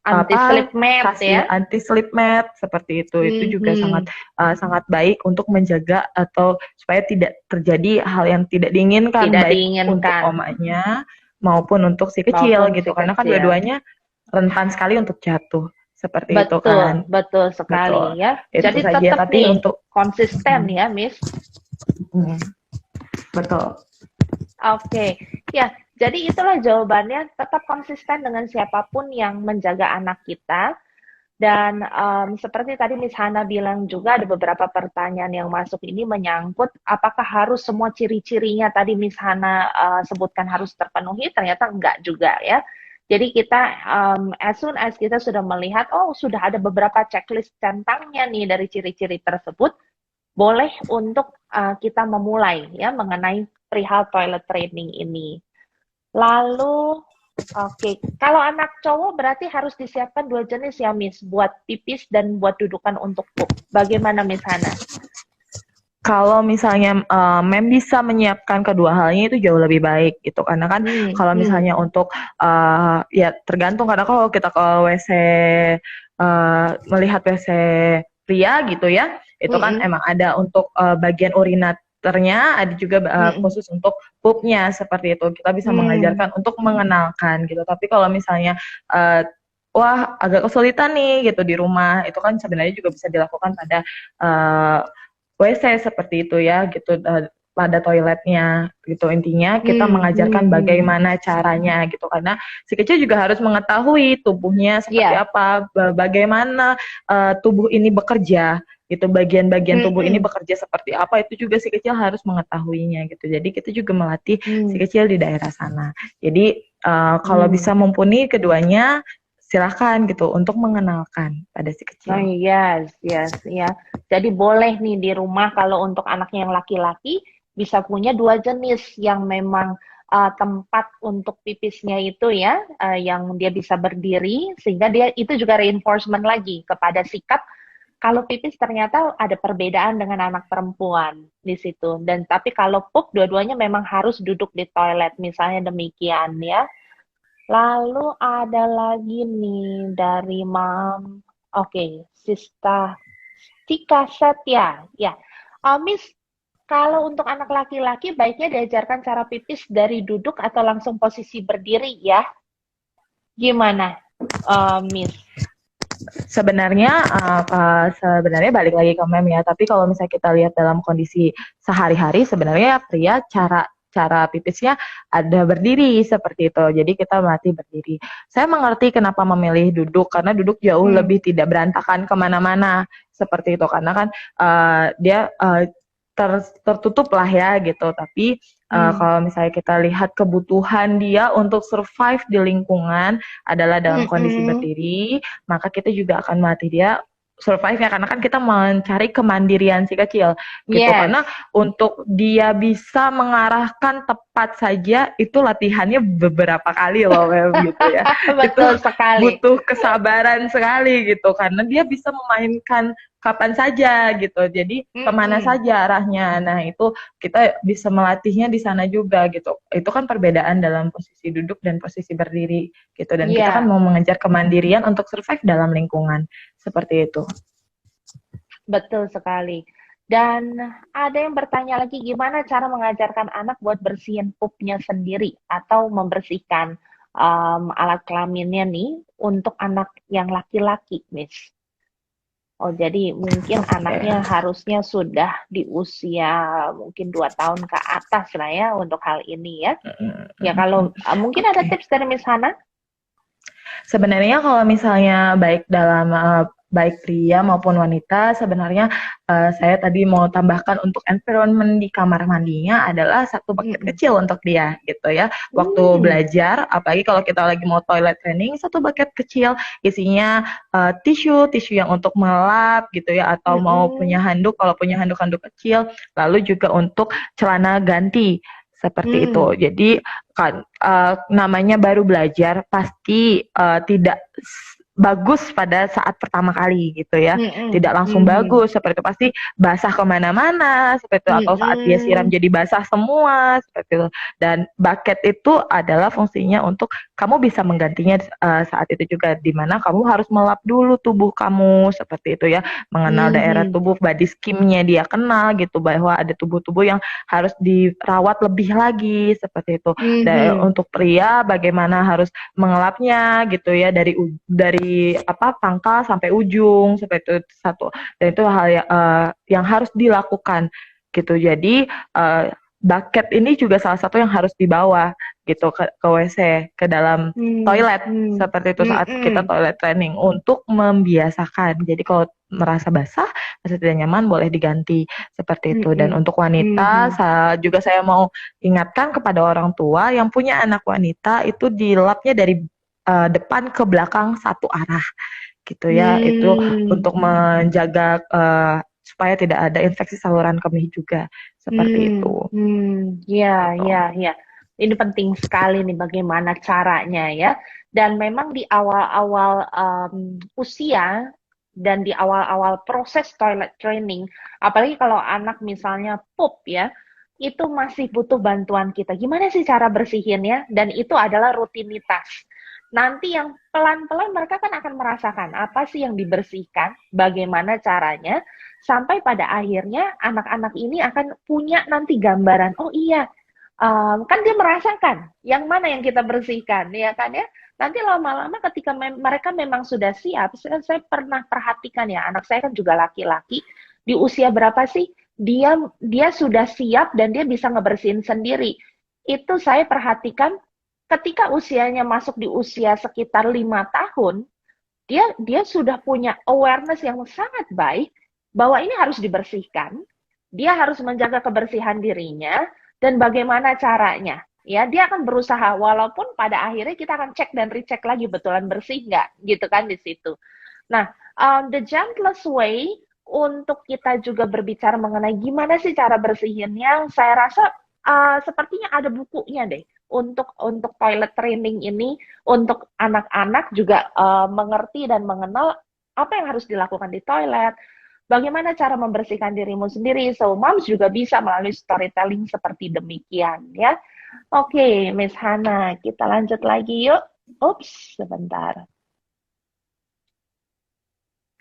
anti-slip mat ya, anti-slip mat seperti itu juga sangat baik untuk menjaga atau supaya tidak terjadi hal yang tidak diinginkan, untuk omanya maupun untuk si kecil gitu, karena kan dua-duanya rentan sekali untuk jatuh seperti itu kan. Betul sekali ya. Jadi tetap nih untuk konsisten ya Miss. Betul. Oke, ya. Jadi itulah jawabannya, tetap konsisten dengan siapapun yang menjaga anak kita. Dan seperti tadi Miss Hana bilang juga ada beberapa pertanyaan yang masuk ini menyangkut apakah harus semua ciri-cirinya tadi Miss Hana sebutkan harus terpenuhi, ternyata enggak juga ya. Jadi kita as soon as kita sudah melihat, oh sudah ada beberapa checklist centangnya nih dari ciri-ciri tersebut, boleh untuk kita memulai ya mengenai perihal toilet training ini. Lalu, oke, kalau anak cowok berarti harus disiapkan 2 jenis ya, Miss, buat pipis dan buat dudukan untuk pup. Bagaimana, Miss Hana? Kalau misalnya mem bisa menyiapkan kedua halnya itu jauh lebih baik gitu, karena kan kalau misalnya untuk ya tergantung, karena kalau kita ke WC melihat WC pria gitu ya, itu kan emang ada untuk bagian urinatornya, ada juga khusus untuk pupnya seperti itu. Kita bisa mengajarkan untuk mengenalkan gitu. Tapi kalau misalnya wah agak kesulitan nih gitu di rumah, itu kan sebenarnya juga bisa dilakukan pada WC seperti itu ya gitu, pada toiletnya gitu. Intinya kita mengajarkan bagaimana caranya gitu, karena si kecil juga harus mengetahui tubuhnya seperti apa, bagaimana tubuh ini bekerja gitu, bagian-bagian tubuh ini bekerja seperti apa, itu juga si kecil harus mengetahuinya gitu. Jadi kita juga melatih si kecil di daerah sana. Jadi kalau bisa mumpuni keduanya, silakan gitu untuk mengenalkan pada si kecil. Oh yes, ya. Jadi boleh nih di rumah kalau untuk anaknya yang laki-laki bisa punya 2 jenis yang memang tempat untuk pipisnya itu ya, yang dia bisa berdiri, sehingga dia itu juga reinforcement lagi kepada sikap kalau pipis ternyata ada perbedaan dengan anak perempuan di situ. Dan tapi kalau pup dua-duanya memang harus duduk di toilet, misalnya demikian ya. Lalu ada lagi nih dari Mam, oke, Tika Satya, ya. Miss, kalau untuk anak laki-laki baiknya diajarkan cara pipis dari duduk atau langsung posisi berdiri ya? Gimana, Miss? Sebenarnya balik lagi ke mem ya, tapi kalau misalnya kita lihat dalam kondisi sehari-hari, sebenarnya pria cara pipisnya ada berdiri seperti itu. Jadi kita melatih berdiri. Saya mengerti kenapa memilih duduk, karena duduk jauh lebih tidak berantakan kemana-mana seperti itu. Karena kan dia tertutup lah ya gitu. Tapi kalau misalnya kita lihat kebutuhan dia untuk survive di lingkungan adalah dalam kondisi berdiri, maka kita juga akan melatih dia survive ya, karena kan kita mencari kemandirian si kecil gitu. Karena untuk dia bisa mengarahkan tepat saja itu latihannya beberapa kali loh gitu ya. Betul sekali. Butuh kesabaran sekali gitu, karena dia bisa memainkan kapan saja gitu, jadi kemana saja arahnya. Nah itu kita bisa melatihnya di sana juga gitu. Itu kan perbedaan dalam posisi duduk dan posisi berdiri gitu, dan kita kan mau mengejar kemandirian untuk survive dalam lingkungan seperti itu. Betul sekali. Dan ada yang bertanya lagi, gimana cara mengajarkan anak buat bersihin pupnya sendiri atau membersihkan alat kelaminnya nih untuk anak yang laki-laki, Miss? Oh, jadi mungkin anaknya harusnya sudah di usia mungkin 2 tahun ke atas lah ya untuk hal ini ya. Ya kalau mungkin ada tips dari Miss Hana? Sebenarnya kalau misalnya baik dalam baik pria maupun wanita, sebenarnya saya tadi mau tambahkan untuk environment di kamar mandinya adalah 1 bucket kecil untuk dia gitu ya. Waktu belajar, apalagi kalau kita lagi mau toilet training, 1 bucket kecil isinya tisu yang untuk melap gitu ya, atau mau punya handuk kalau punya handuk-handuk kecil, lalu juga untuk celana ganti seperti itu. Jadi kan namanya baru belajar pasti tidak bagus pada saat pertama kali gitu ya, tidak langsung bagus seperti itu, pasti basah kemana-mana seperti itu, atau saat dia siram jadi basah semua seperti itu. Dan bucket itu adalah fungsinya untuk kamu bisa menggantinya saat itu juga, dimana kamu harus melap dulu tubuh kamu seperti itu ya, mengenal daerah tubuh, body skim-nya dia kenal gitu, bahwa ada tubuh-tubuh yang harus dirawat lebih lagi seperti itu. Dan untuk pria bagaimana harus mengelapnya gitu ya, dari pangkal sampai ujung seperti itu satu, dan itu hal yang harus dilakukan gitu. Jadi bucket ini juga salah satu yang harus dibawa gitu ke WC, ke dalam toilet seperti itu saat kita toilet training untuk membiasakan. Jadi kalau merasa basah, merasa tidak nyaman boleh diganti seperti itu. Dan untuk wanita, juga saya mau ingatkan kepada orang tua yang punya anak wanita itu dilapnya dari depan ke belakang satu arah gitu ya. Itu untuk menjaga supaya tidak ada infeksi saluran kemih juga seperti itu. Ya, Gitu. ya. Ini penting sekali nih bagaimana caranya ya. Dan memang di awal-awal usia dan di awal-awal proses toilet training, apalagi kalau anak misalnya pup ya, itu masih butuh bantuan kita. Gimana sih cara bersihinnya? Dan itu adalah rutinitas. Nanti yang pelan-pelan mereka kan akan merasakan apa sih yang dibersihkan, bagaimana caranya, sampai pada akhirnya anak-anak ini akan punya nanti gambaran, oh iya, kan dia merasakan yang mana yang kita bersihkan, ya kan ya. Nanti lama-lama ketika mereka memang sudah siap, saya pernah perhatikan ya, anak saya kan juga laki-laki, di usia berapa sih dia sudah siap dan dia bisa ngebersihin sendiri. Itu saya perhatikan ketika usianya masuk di usia sekitar 5 tahun, dia sudah punya awareness yang sangat baik bahwa ini harus dibersihkan, dia harus menjaga kebersihan dirinya, dan bagaimana caranya. Ya, dia akan berusaha, walaupun pada akhirnya kita akan cek dan recheck lagi betulan bersih nggak, gitu kan di situ. Nah, the gentlest way untuk kita juga berbicara mengenai gimana sih cara bersihinnya, saya rasa sepertinya ada bukunya deh. Untuk toilet training ini, untuk anak-anak juga mengerti dan mengenal apa yang harus dilakukan di toilet, bagaimana cara membersihkan dirimu sendiri. So, moms juga bisa melalui storytelling seperti demikian, ya. Oke, Miss Hana, kita lanjut lagi yuk. Ups, sebentar.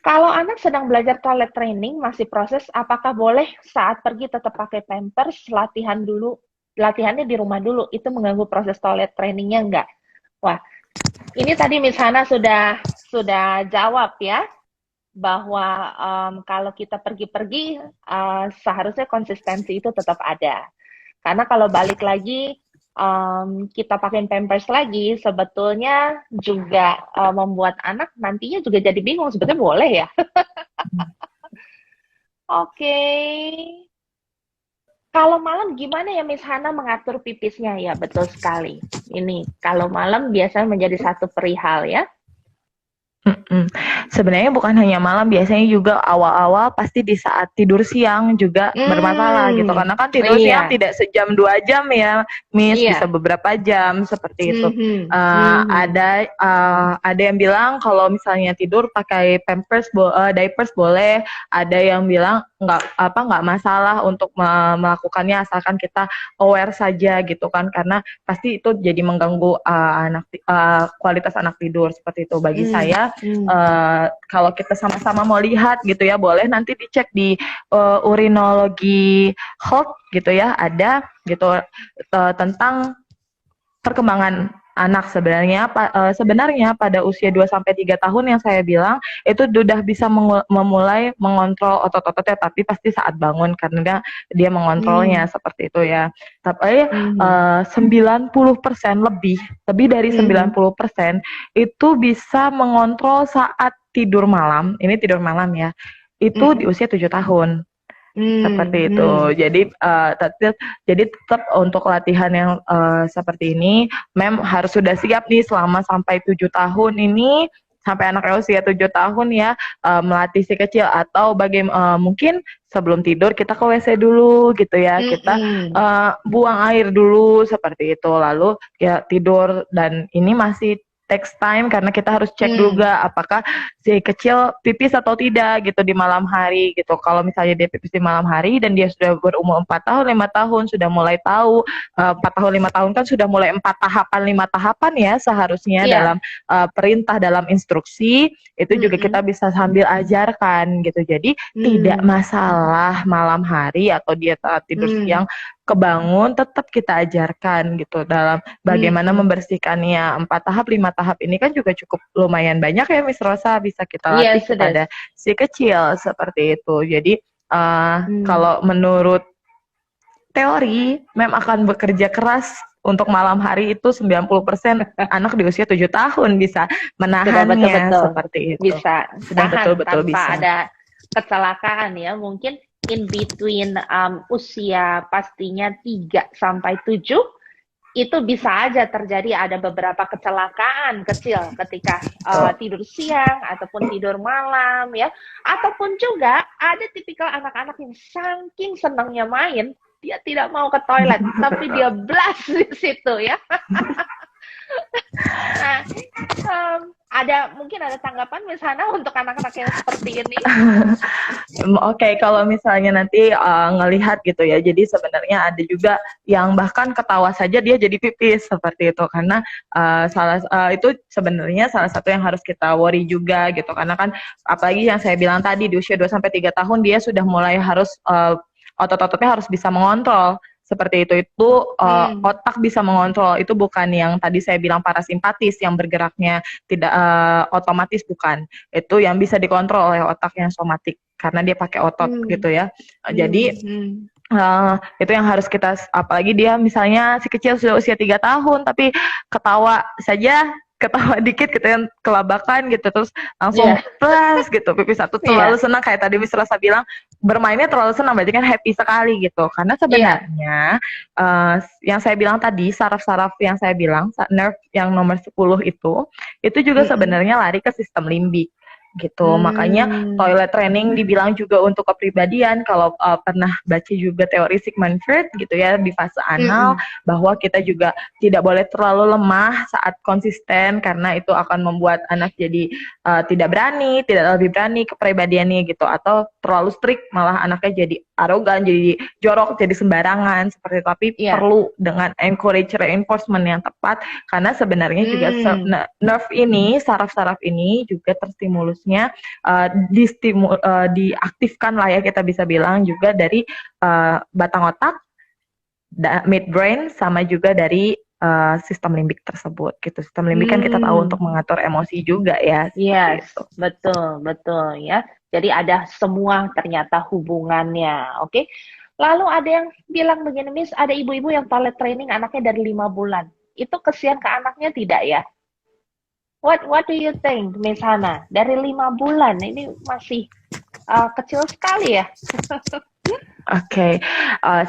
Kalau anak sedang belajar toilet training, masih proses, apakah boleh saat pergi tetap pakai Pampers, latihannya di rumah dulu, itu mengganggu proses toilet trainingnya enggak? Wah, ini tadi Miss Hana sudah jawab ya, bahwa kalau kita pergi-pergi, seharusnya konsistensi itu tetap ada. Karena kalau balik lagi, kita pakai Pampers lagi, sebetulnya juga membuat anak nantinya juga jadi bingung, sebetulnya boleh ya? Oke. Kalau malam gimana ya Miss Hana mengatur pipisnya? Ya, betul sekali. Ini, kalau malam biasanya menjadi satu perihal ya. Sebenarnya bukan hanya malam, biasanya juga awal-awal pasti di saat tidur siang juga bermasalah gitu. Karena kan tidur siang tidak sejam 2 jam ya, Miss, bisa beberapa jam seperti itu. Ada yang bilang kalau misalnya tidur pakai Pampers, diapers boleh. Ada yang bilang nggak masalah untuk melakukannya asalkan kita aware saja gitu kan, karena pasti itu jadi mengganggu kualitas anak tidur seperti itu. Bagi saya kalau kita sama-sama mau lihat gitu ya, boleh nanti dicek di urinologi health gitu ya, ada gitu tentang perkembangan anak. Sebenarnya pada usia 2-3 tahun yang saya bilang itu sudah bisa memulai mengontrol otot-ototnya, tapi pasti saat bangun karena dia mengontrolnya seperti itu ya. Tapi 90% lebih dari 90% itu bisa mengontrol saat tidur malam. Ini tidur malam ya. Itu di usia 7 tahun. Seperti itu. Jadi tetap untuk latihan yang seperti ini, harus sudah siap nih selama sampai 7 tahun ini, sampai anak usia 7 tahun ya, melatih si kecil, atau mungkin sebelum tidur kita ke WC dulu gitu ya, kita buang air dulu seperti itu, lalu ya tidur. Dan ini masih takes time karena kita harus cek juga apakah si kecil pipis atau tidak gitu di malam hari gitu. Kalau misalnya dia pipis di malam hari dan dia sudah berumur 4 tahun, 5 tahun, sudah mulai tahu, 4 tahun, 5 tahun kan sudah mulai 4 tahapan, 5 tahapan ya seharusnya dalam perintah, dalam instruksi, itu juga kita bisa sambil ajarkan gitu. Jadi tidak masalah malam hari atau dia tidur siang kebangun, tetap kita ajarkan gitu dalam bagaimana membersihkannya. 4 tahap, 5 tahap ini kan juga cukup lumayan banyak ya Miss Rosa, bisa kita latih kepada si kecil seperti itu. Jadi kalau menurut teori, akan bekerja keras untuk malam hari itu 90% anak di usia 7 tahun bisa menahannya betul-betul seperti itu. bisa Sudah tahan betul-betul tanpa bisa. ada kecelakaan ya. Mungkin in between usia pastinya 3 sampai 7 itu bisa aja terjadi ada beberapa kecelakaan kecil ketika tidur siang ataupun tidur malam ya. Ataupun juga ada tipikal anak-anak yang saking senangnya main, dia tidak mau ke toilet, tapi dia blast di situ ya. Nah, mungkin ada tanggapan Miss Hana untuk anak-anak yang seperti ini? Oke, kalau misalnya nanti ngelihat gitu ya, jadi sebenarnya ada juga yang bahkan ketawa saja dia jadi pipis seperti itu, karena itu sebenarnya salah satu yang harus kita worry juga gitu, karena kan apalagi yang saya bilang tadi di usia 2-3 tahun dia sudah mulai harus otot-ototnya harus bisa mengontrol. Seperti itu otak bisa mengontrol, itu bukan yang tadi saya bilang parasimpatis yang bergeraknya tidak otomatis, bukan. Itu yang bisa dikontrol oleh otak yang somatik karena dia pakai otot gitu ya. Jadi itu yang harus kita, apalagi dia misalnya si kecil sudah usia 3 tahun tapi ketawa dikit gitu yang kelabakan gitu terus langsung plus gitu pipis satu terlalu senang, kayak tadi Miss Rosa bilang bermainnya terlalu senang, berarti kan happy sekali gitu, karena sebenarnya yang saya bilang tadi saraf-saraf yang saya bilang nerve yang nomor 10 itu juga sebenarnya lari ke sistem limbik gitu. Makanya toilet training dibilang juga untuk kepribadian. Kalau pernah baca juga teori Sigmund Freud gitu ya di fase anal, bahwa kita juga tidak boleh terlalu lemah saat konsisten, karena itu akan membuat anak jadi tidak lebih berani kepribadiannya gitu, atau terlalu strict malah anaknya jadi arogan, jadi jorok, jadi sembarangan seperti itu. Tapi perlu dengan encourage reinforcement yang tepat, karena sebenarnya juga nerve ini, saraf-saraf ini juga terstimulusnya diaktifkan lah ya, kita bisa bilang juga dari batang otak, midbrain, sama juga dari sistem limbik tersebut gitu. Sistem limbik kan kita tahu untuk mengatur emosi juga ya. Yes, itu. betul ya. Jadi ada semua ternyata hubungannya, oke? Lalu ada yang bilang begini, Miss, ada ibu-ibu yang toilet training anaknya dari 5 bulan. Itu kesian ke anaknya tidak ya? What do you think, Miss Hana? Dari 5 bulan, ini masih kecil sekali ya? Oke,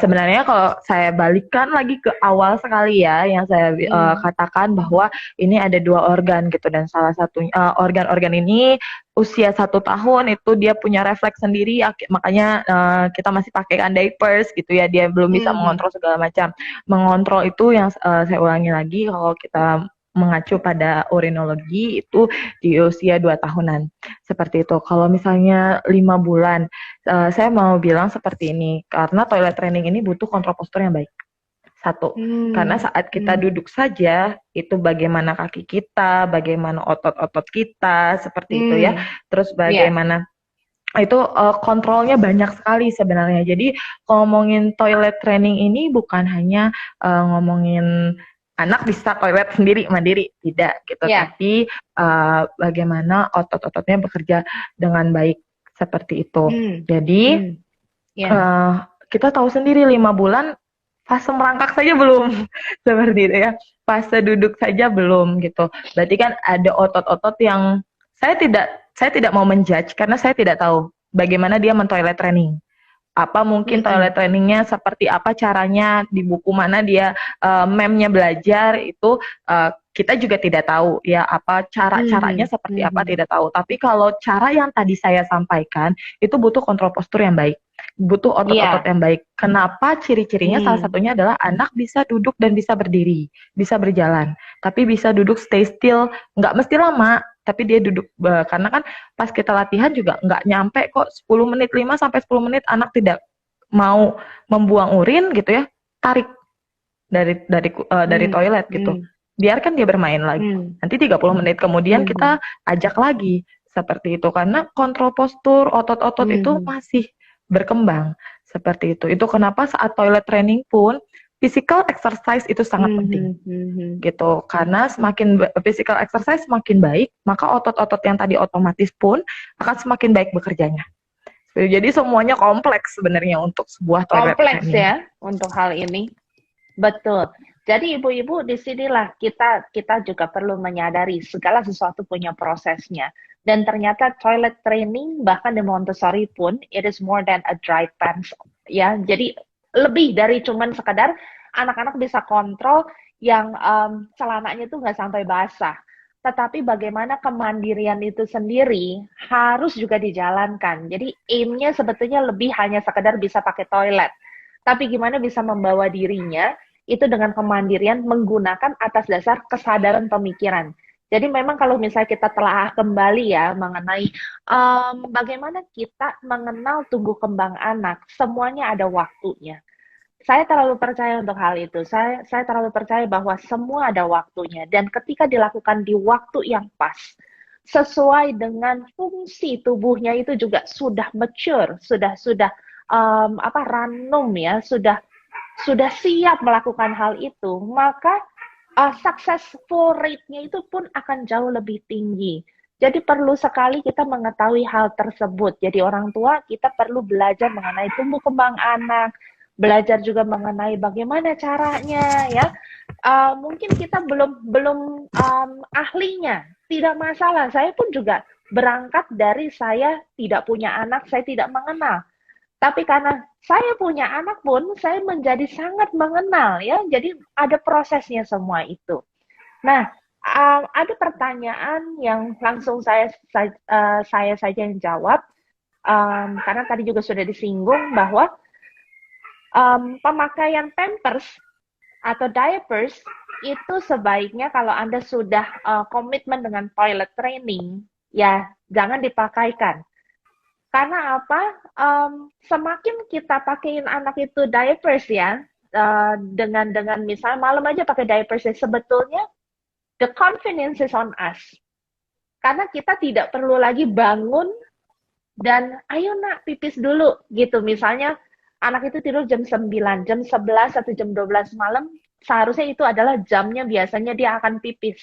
sebenarnya kalau saya balikkan lagi ke awal sekali ya, yang saya katakan bahwa ini ada 2 organ gitu, dan salah satunya organ-organ ini usia 1 tahun itu dia punya refleks sendiri, makanya kita masih pakaikan diapers gitu ya, dia belum bisa mengontrol segala macam. Mengontrol itu yang saya ulangi lagi, kalau kita mengacu pada urinologi itu di usia 2 tahunan seperti itu. Kalau misalnya 5 bulan, saya mau bilang seperti ini, karena toilet training ini butuh kontrol postur yang baik. 1, karena saat kita duduk saja itu bagaimana kaki kita, bagaimana otot-otot kita seperti itu ya, terus bagaimana itu kontrolnya banyak sekali sebenarnya. Jadi ngomongin toilet training ini bukan hanya ngomongin anak bisa toilet sendiri mandiri, tidak gitu, tapi bagaimana otot-ototnya bekerja dengan baik seperti itu. Jadi kita tahu sendiri 5 bulan fase merangkak saja belum seperti itu ya, fase duduk saja belum gitu. Berarti kan ada otot-otot yang saya tidak mau menjudge karena saya tidak tahu bagaimana dia men-toilet training. Apa mungkin toilet trainingnya seperti apa caranya, di buku mana dia memnya belajar, itu kita juga tidak tahu ya, apa caranya seperti apa, tidak tahu. Tapi kalau cara yang tadi saya sampaikan itu butuh kontrol postur yang baik, butuh otot-otot yang baik. Kenapa? Ciri-cirinya salah satunya adalah anak bisa duduk dan bisa berdiri, bisa berjalan, tapi bisa duduk stay still, nggak mesti lama, tapi dia duduk, karena kan pas kita latihan juga nggak nyampe kok 10 menit, 5-10 menit anak tidak mau membuang urin gitu ya, tarik dari toilet gitu, biarkan dia bermain lagi, nanti 30 menit kemudian kita ajak lagi seperti itu, karena kontrol postur otot-otot itu masih berkembang seperti itu. Itu kenapa saat toilet training pun physical exercise itu sangat penting gitu, karena semakin physical exercise semakin baik, maka otot-otot yang tadi otomatis pun akan semakin baik bekerjanya. Jadi semuanya kompleks sebenarnya untuk sebuah toilet kompleks training. Ya untuk hal ini, betul. Jadi ibu-ibu di sinilah kita juga perlu menyadari segala sesuatu punya prosesnya. Dan ternyata toilet training bahkan di Montessori pun it is more than a dry pants ya. Jadi lebih dari cuman sekadar anak-anak bisa kontrol yang celananya itu nggak sampai basah. Tetapi bagaimana kemandirian itu sendiri harus juga dijalankan. Jadi aim-nya sebetulnya lebih hanya sekedar bisa pakai toilet. Tapi gimana bisa membawa dirinya itu dengan kemandirian menggunakan atas dasar kesadaran pemikiran. Jadi memang kalau misalnya kita telah kembali ya mengenai bagaimana kita mengenal tumbuh kembang anak, semuanya ada waktunya. Saya terlalu percaya untuk hal itu. Saya terlalu percaya bahwa semua ada waktunya dan ketika dilakukan di waktu yang pas, sesuai dengan fungsi tubuhnya itu juga sudah mature, sudah ranum ya, sudah siap melakukan hal itu, maka successful rate-nya itu pun akan jauh lebih tinggi. Jadi perlu sekali kita mengetahui hal tersebut. Jadi orang tua kita perlu belajar mengenai tumbuh kembang anak, belajar juga mengenai bagaimana caranya ya. Mungkin kita belum ahlinya, tidak masalah. Saya pun juga berangkat dari saya tidak punya anak, saya tidak mengenal. Tapi karena saya punya anak pun, saya menjadi sangat mengenal ya. Jadi ada prosesnya semua itu. Nah, ada pertanyaan yang langsung saya saja yang jawab, karena tadi juga sudah disinggung bahwa pemakaian Pampers atau diapers itu sebaiknya kalau Anda sudah komitmen dengan toilet training, ya jangan dipakaikan. Karena apa? Semakin kita pakaiin anak itu diapers ya, dengan misalnya malam aja pakai diapers ya, sebetulnya the confidence is on us. Karena kita tidak perlu lagi bangun dan ayo nak pipis dulu gitu. Misalnya anak itu tidur jam 9, jam 11 atau jam 12 malam, seharusnya itu adalah jamnya biasanya dia akan pipis.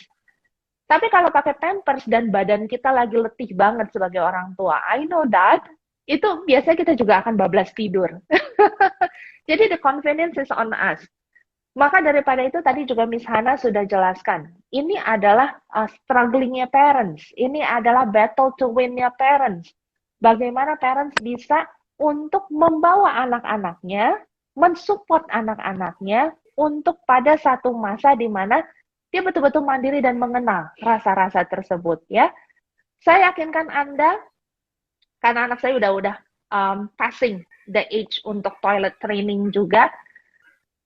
Tapi kalau pakai Pampers dan badan kita lagi letih banget sebagai orang tua, I know that, itu biasanya kita juga akan bablas tidur. Jadi the confidence is on us. Maka daripada itu tadi juga Miss Hana sudah jelaskan, ini adalah strugglingnya parents, ini adalah battle to win-nya parents. Bagaimana parents bisa untuk membawa anak-anaknya, mensupport anak-anaknya untuk pada satu masa di mana dia betul-betul mandiri dan mengenal rasa-rasa tersebut ya. Saya yakinkan Anda, karena anak saya udah passing the age untuk toilet training juga,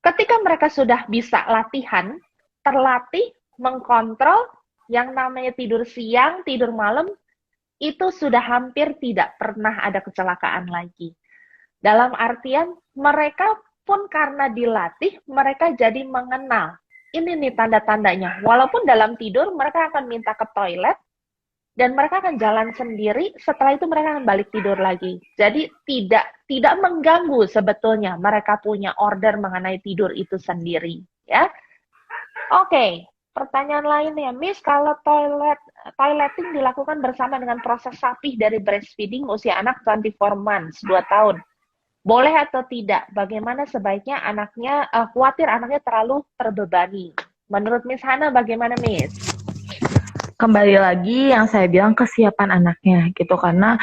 ketika mereka sudah bisa latihan, terlatih, mengkontrol yang namanya tidur siang, tidur malam, itu sudah hampir tidak pernah ada kecelakaan lagi. Dalam artian, mereka pun karena dilatih, mereka jadi mengenal. Ini nih tanda-tandanya. Walaupun dalam tidur, mereka akan minta ke toilet, dan mereka akan jalan sendiri, setelah itu mereka akan balik tidur lagi. Jadi tidak mengganggu sebetulnya mereka punya order mengenai tidur itu sendiri. Ya. Oke, pertanyaan lainnya, Miss, kalau toileting dilakukan bersama dengan proses sapih dari breastfeeding usia anak 24 months, 2 tahun. Boleh atau tidak? Bagaimana sebaiknya anaknya, khawatir anaknya terlalu terbebani. Menurut Miss Hana bagaimana, Miss? Kembali lagi yang saya bilang kesiapan anaknya gitu, karena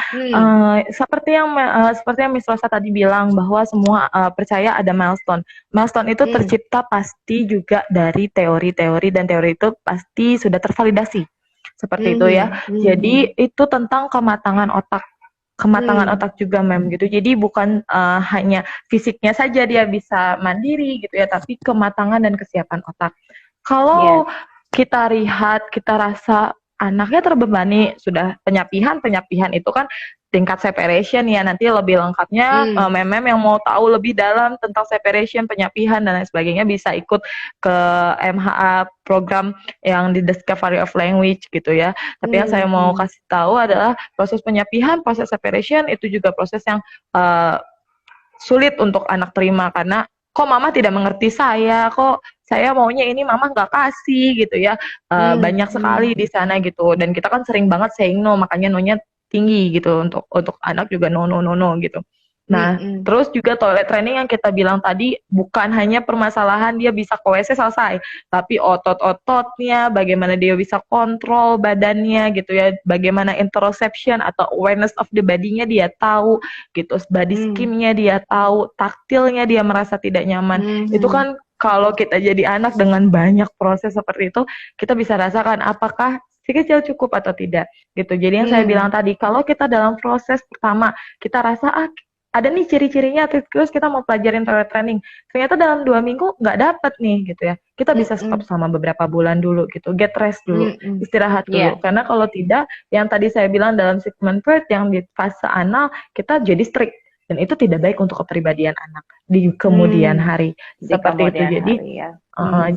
seperti yang Miss Rosa tadi bilang bahwa semua percaya ada milestone. Milestone itu tercipta pasti juga dari teori-teori, dan teori itu pasti sudah tervalidasi. Seperti itu ya. Jadi itu tentang kematangan otak juga gitu. Jadi bukan hanya fisiknya saja dia bisa mandiri gitu ya, tapi kematangan dan kesiapan otak. Kalau kita lihat, kita rasa anaknya terbebani, sudah penyapihan itu kan tingkat separation ya, nanti lebih lengkapnya mem yang mau tahu lebih dalam tentang separation, penyapihan dan lain sebagainya bisa ikut ke MHA program yang di Discovery of Language gitu ya. Tapi yang saya mau kasih tahu adalah proses penyapihan, proses separation itu juga proses yang sulit untuk anak terima, karena kok mama tidak mengerti saya, kok saya maunya ini mama nggak kasih gitu ya. Banyak sekali di sana gitu, dan kita kan sering banget saying no, makanya no-nya tinggi gitu, untuk anak juga no gitu. Nah, Mm-mm. terus juga toilet training yang kita bilang tadi bukan hanya permasalahan dia bisa ke WC selesai, tapi otot-ototnya, bagaimana dia bisa kontrol badannya gitu ya, bagaimana interoception atau awareness of the body-nya dia tahu gitu, body skin-nya dia tahu, taktilnya dia merasa tidak nyaman. Itu kan kalau kita jadi anak dengan banyak proses seperti itu, kita bisa rasakan apakah si kecil cukup atau tidak gitu. Jadi yang saya bilang tadi, kalau kita dalam proses pertama kita rasa ada nih ciri-cirinya, terus kita mau pelajarin toilet training, ternyata dalam 2 minggu nggak dapet nih gitu ya, kita bisa stop sama beberapa bulan dulu gitu, get rest dulu, istirahat dulu, Yeah. karena kalau tidak, yang tadi saya bilang dalam segmen first yang di fase anal, kita jadi strict, dan itu tidak baik untuk kepribadian anak di kemudian hari, Di seperti itu. kemudian Jadi hari ya.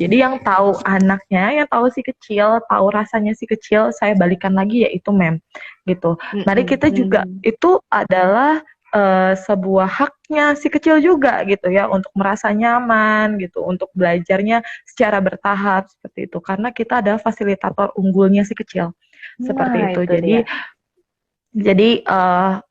jadi yang tahu anaknya, yang tahu si kecil, tahu rasanya si kecil, saya balikan lagi yaitu gitu. Mari kita juga, itu adalah sebuah haknya si kecil juga gitu ya, untuk merasa nyaman gitu, untuk belajarnya secara bertahap seperti itu, karena kita adalah fasilitator unggulnya si kecil seperti Nah, itu. itu Jadi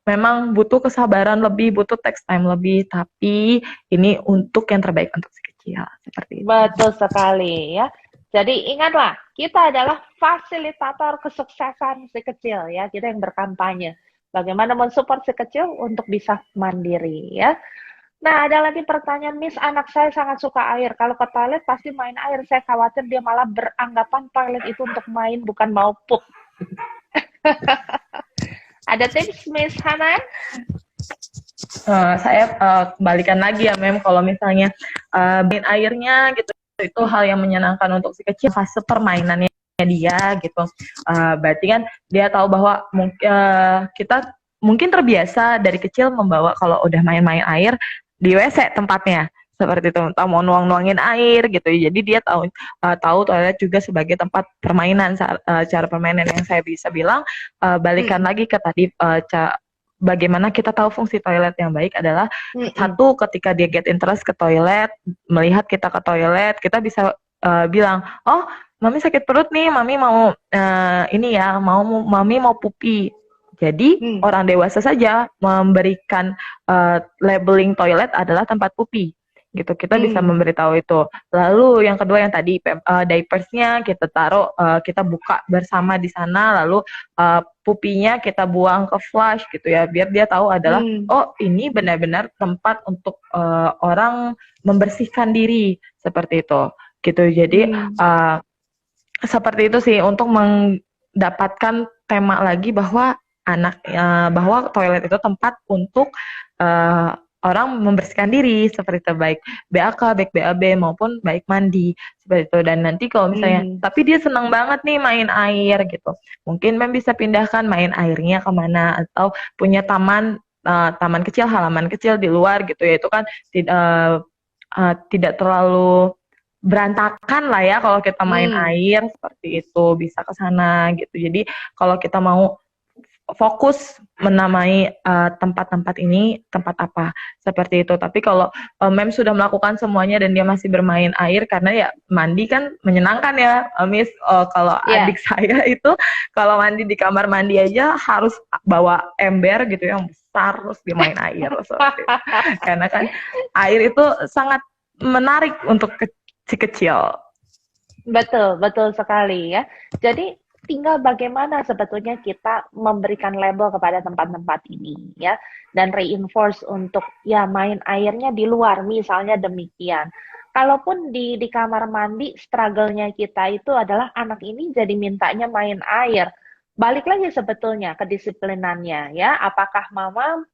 memang butuh kesabaran lebih, butuh text time lebih, tapi ini untuk yang terbaik untuk si kecil seperti itu. Betul sekali ya. Jadi ingatlah, kita adalah fasilitator kesuksesan si kecil ya, kita yang berkampanye. Bagaimana mensupport si kecil untuk bisa mandiri ya. Nah, ada lagi pertanyaan, Miss, anak saya sangat suka air. Kalau ke toilet pasti main air. Saya khawatir dia malah beranggapan toilet itu untuk main, bukan mau pup. Ada tips, Miss Hana? Saya kembalikan lagi ya, Mem, kalau misalnya main airnya gitu, itu hal yang menyenangkan untuk si kecil, fase permainannya dia gitu. Berarti kan dia tahu bahwa kita mungkin terbiasa dari kecil membawa, kalau udah main-main air di WC tempatnya seperti itu, entah mau nuang-nuangin air gitu. Jadi dia tahu toilet juga sebagai tempat permainan, cara permainan yang saya bisa bilang. Balikan lagi ke tadi, bagaimana kita tahu fungsi toilet yang baik adalah satu, ketika dia get interest ke toilet, melihat kita ke toilet, kita bisa bilang, oh mami sakit perut nih, mami mau ini ya, mami mau pupi. Jadi orang dewasa saja memberikan labeling toilet adalah tempat pupi gitu, kita bisa memberitahu itu. Lalu yang kedua yang tadi, diapersnya kita taruh, kita buka bersama di sana, lalu pupinya kita buang ke flush gitu ya, biar dia tahu adalah oh ini benar-benar tempat untuk orang membersihkan diri seperti itu gitu. Jadi seperti itu sih, untuk mendapatkan tema lagi bahwa bahwa toilet itu tempat untuk orang membersihkan diri seperti itu, baik BAK, baik BAB maupun baik mandi seperti itu. Dan nanti kalau misalnya tapi dia senang banget nih main air gitu, mungkin bisa pindahkan main airnya kemana, atau punya taman kecil, halaman kecil di luar gitu ya, itu kan tidak terlalu berantakan lah ya kalau kita main air seperti itu, bisa ke sana gitu. Jadi kalau kita mau fokus menamai tempat-tempat ini tempat apa seperti itu. Tapi kalau Mem sudah melakukan semuanya dan dia masih bermain air, karena ya mandi kan menyenangkan ya, Miss. Kalau adik saya itu kalau mandi di kamar mandi aja harus bawa ember gitu yang besar, terus dia main air seperti itu. Karena kan air itu sangat menarik untuk si kecil. Betul, betul sekali ya. Jadi tinggal bagaimana sebetulnya kita memberikan label kepada tempat-tempat ini ya, dan reinforce untuk ya main airnya di luar misalnya demikian. Kalaupun di kamar mandi, struggle-nya kita itu adalah anak ini jadi mintanya main air. Balik lagi sebetulnya ke disiplinannya ya, apakah mama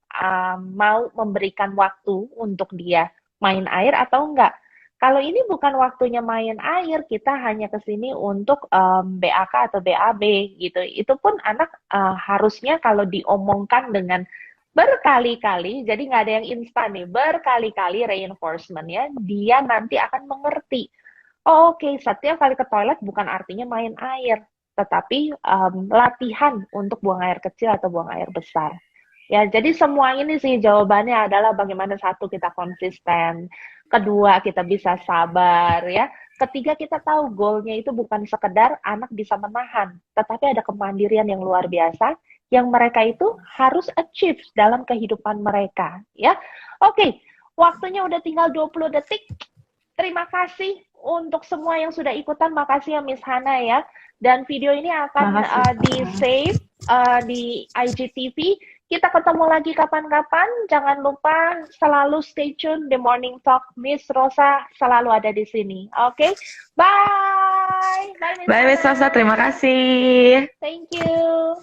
mau memberikan waktu untuk dia main air atau enggak. Kalau ini bukan waktunya main air, kita hanya ke sini untuk BAK atau BAB gitu. Itu pun anak harusnya kalau diomongkan dengan berkali-kali, jadi nggak ada yang instan nih, berkali-kali reinforcement-nya, dia nanti akan mengerti. Oh, oke, setiap kali ke toilet bukan artinya main air, tetapi latihan untuk buang air kecil atau buang air besar. Ya, jadi semua ini sih jawabannya adalah bagaimana satu kita konsisten, kedua kita bisa sabar ya, ketiga kita tahu goalnya itu bukan sekedar anak bisa menahan, tetapi ada kemandirian yang luar biasa yang mereka itu harus achieve dalam kehidupan mereka, ya. Oke, waktunya udah tinggal 20 detik. Terima kasih untuk semua yang sudah ikutan. Makasih ya Miss Hana ya. Dan video ini akan di-save di IGTV. Kita ketemu lagi kapan-kapan. Jangan lupa selalu stay tune The Morning Talk. Miss Rosa selalu ada di sini. Oke, bye. Bye Miss Bye Miss Hana. Rosa, terima kasih. Thank you.